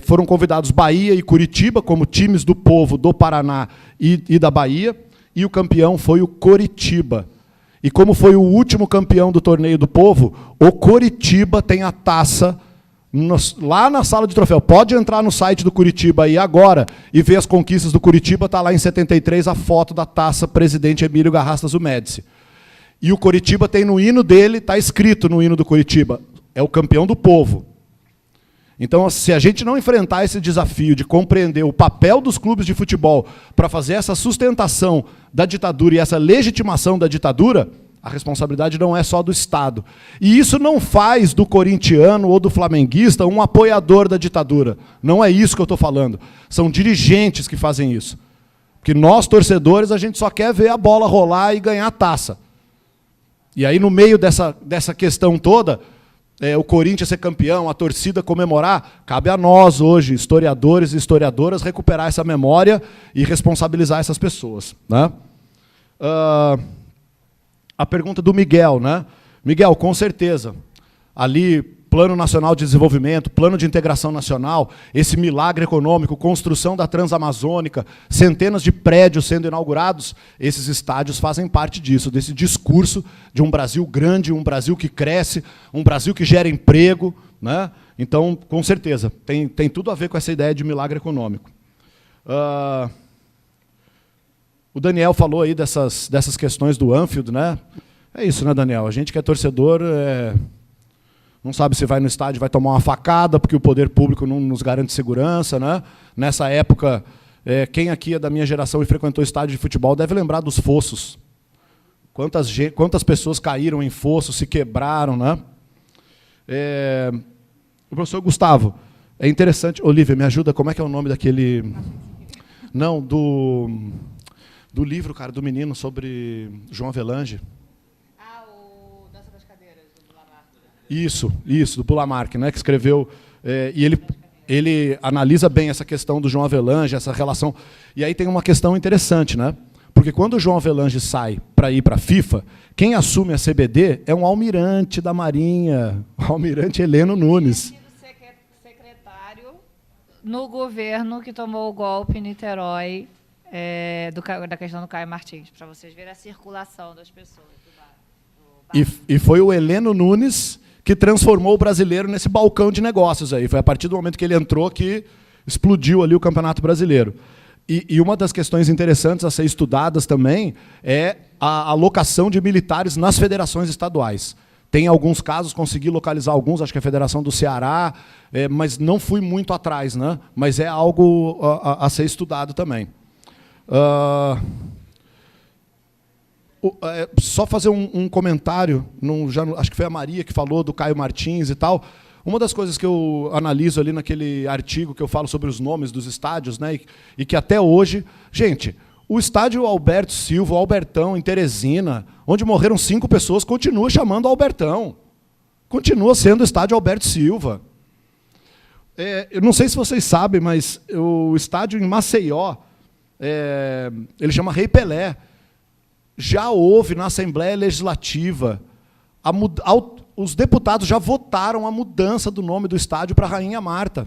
foram convidados Bahia e Curitiba, como times do povo do Paraná e da Bahia, e o campeão foi o Coritiba. E como foi o último campeão do Torneio do Povo, o Coritiba tem a taça lá na sala de troféu. Pode entrar no site do Curitiba aí agora e ver as conquistas do Curitiba, está lá em 73 a foto da taça Presidente Emílio Garrastazu Médici. E o Coritiba tem no hino dele, está escrito no hino do Coritiba, é o campeão do povo. Então, se a gente não enfrentar esse desafio de compreender o papel dos clubes de futebol para fazer essa sustentação da ditadura e essa legitimação da ditadura, a responsabilidade não é só do Estado. E isso não faz do corintiano ou do flamenguista um apoiador da ditadura. Não é isso que eu estou falando. São dirigentes que fazem isso. Porque nós, torcedores, a gente só quer ver a bola rolar e ganhar a taça. E aí, no meio dessa questão toda, o Corinthians ser campeão, a torcida comemorar, cabe a nós hoje, historiadores e historiadoras, recuperar essa memória e responsabilizar essas pessoas, né? A pergunta do Miguel, né? Miguel, com certeza, ali, Plano Nacional de Desenvolvimento, Plano de Integração Nacional, esse milagre econômico, construção da Transamazônica, centenas de prédios sendo inaugurados, esses estádios fazem parte disso, desse discurso de um Brasil grande, um Brasil que cresce, um Brasil que gera emprego, né? Então, com certeza, tem tudo a ver com essa ideia de milagre econômico. O Daniel falou aí dessas questões do Anfield, né? É isso, né, Daniel? A gente que é torcedor não sabe se vai no estádio, vai tomar uma facada, porque o poder público não nos garante segurança, né? Nessa época, quem aqui é da minha geração e frequentou estádio de futebol deve lembrar dos fossos. Quantas pessoas caíram em fossos, se quebraram, né? O professor Gustavo, é interessante. Olívia, me ajuda, como é que é o nome daquele... Não, do livro, cara, do menino sobre João Avelange. Isso, do Pulamarque, né, que escreveu, e ele analisa bem essa questão do João Avelange, essa relação. E aí tem uma questão interessante, né? Porque quando o João Avelange sai para ir para a FIFA, quem assume a CBD é um almirante da Marinha, o almirante Heleno Nunes. Secretário no governo que tomou o golpe em Niterói, da questão do Caio Martins, para vocês verem a circulação das pessoas. E foi o Heleno Nunes que transformou o brasileiro nesse balcão de negócios aí. Foi a partir do momento que ele entrou que explodiu ali o Campeonato Brasileiro. E uma das questões interessantes a ser estudadas também é a alocação de militares nas federações estaduais. Tem alguns casos, consegui localizar alguns, acho que a Federação do Ceará, mas não fui muito atrás, né? Mas é algo a ser estudado também. Só fazer um comentário, acho que foi a Maria que falou do Caio Martins e tal. Uma das coisas que eu analiso ali naquele artigo que eu falo sobre os nomes dos estádios, né, e que até hoje... Gente, o estádio Alberto Silva, o Albertão, em Teresina, onde morreram 5 pessoas, continua chamando Albertão. Continua sendo o estádio Alberto Silva. Eu não sei se vocês sabem, mas o estádio em Maceió, ele chama Rei Pelé. Já houve na Assembleia Legislativa, os deputados já votaram a mudança do nome do estádio para Rainha Marta.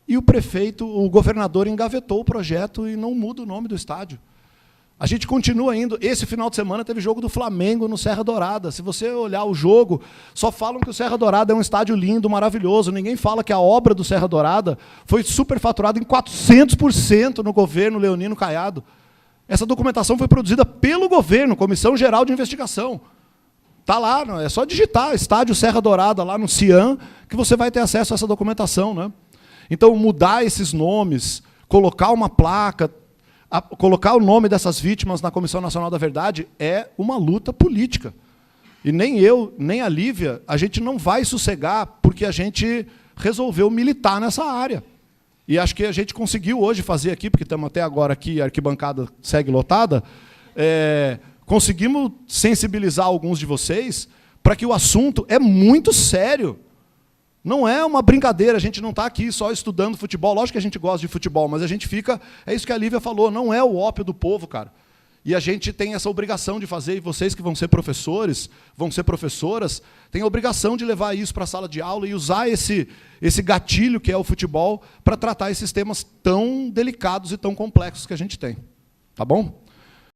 E o governador engavetou o projeto e não muda o nome do estádio. A gente continua indo. Esse final de semana teve jogo do Flamengo no Serra Dourada. Se você olhar o jogo, só falam que o Serra Dourada é um estádio lindo, maravilhoso. Ninguém fala que a obra do Serra Dourada foi superfaturada em 400% no governo Leonino Caiado. Essa documentação foi produzida pelo governo, Comissão Geral de Investigação. Está lá, é só digitar Estádio Serra Dourada lá no CIAN, que você vai ter acesso a essa documentação, né? Então, mudar esses nomes, colocar uma placa, colocar o nome dessas vítimas na Comissão Nacional da Verdade é uma luta política. E nem eu, nem a Lívia, a gente não vai sossegar porque a gente resolveu militar nessa área. E acho que a gente conseguiu hoje fazer aqui, porque estamos até agora aqui, a arquibancada segue lotada, conseguimos sensibilizar alguns de vocês para que o assunto é muito sério. Não é uma brincadeira, a gente não está aqui só estudando futebol. Lógico que a gente gosta de futebol, mas a gente fica... É isso que a Lívia falou, não é o ópio do povo, cara. E a gente tem essa obrigação de fazer, e vocês que vão ser professores, vão ser professoras, têm a obrigação de levar isso para a sala de aula e usar esse gatilho que é o futebol para tratar esses temas tão delicados e tão complexos que a gente tem. Tá bom?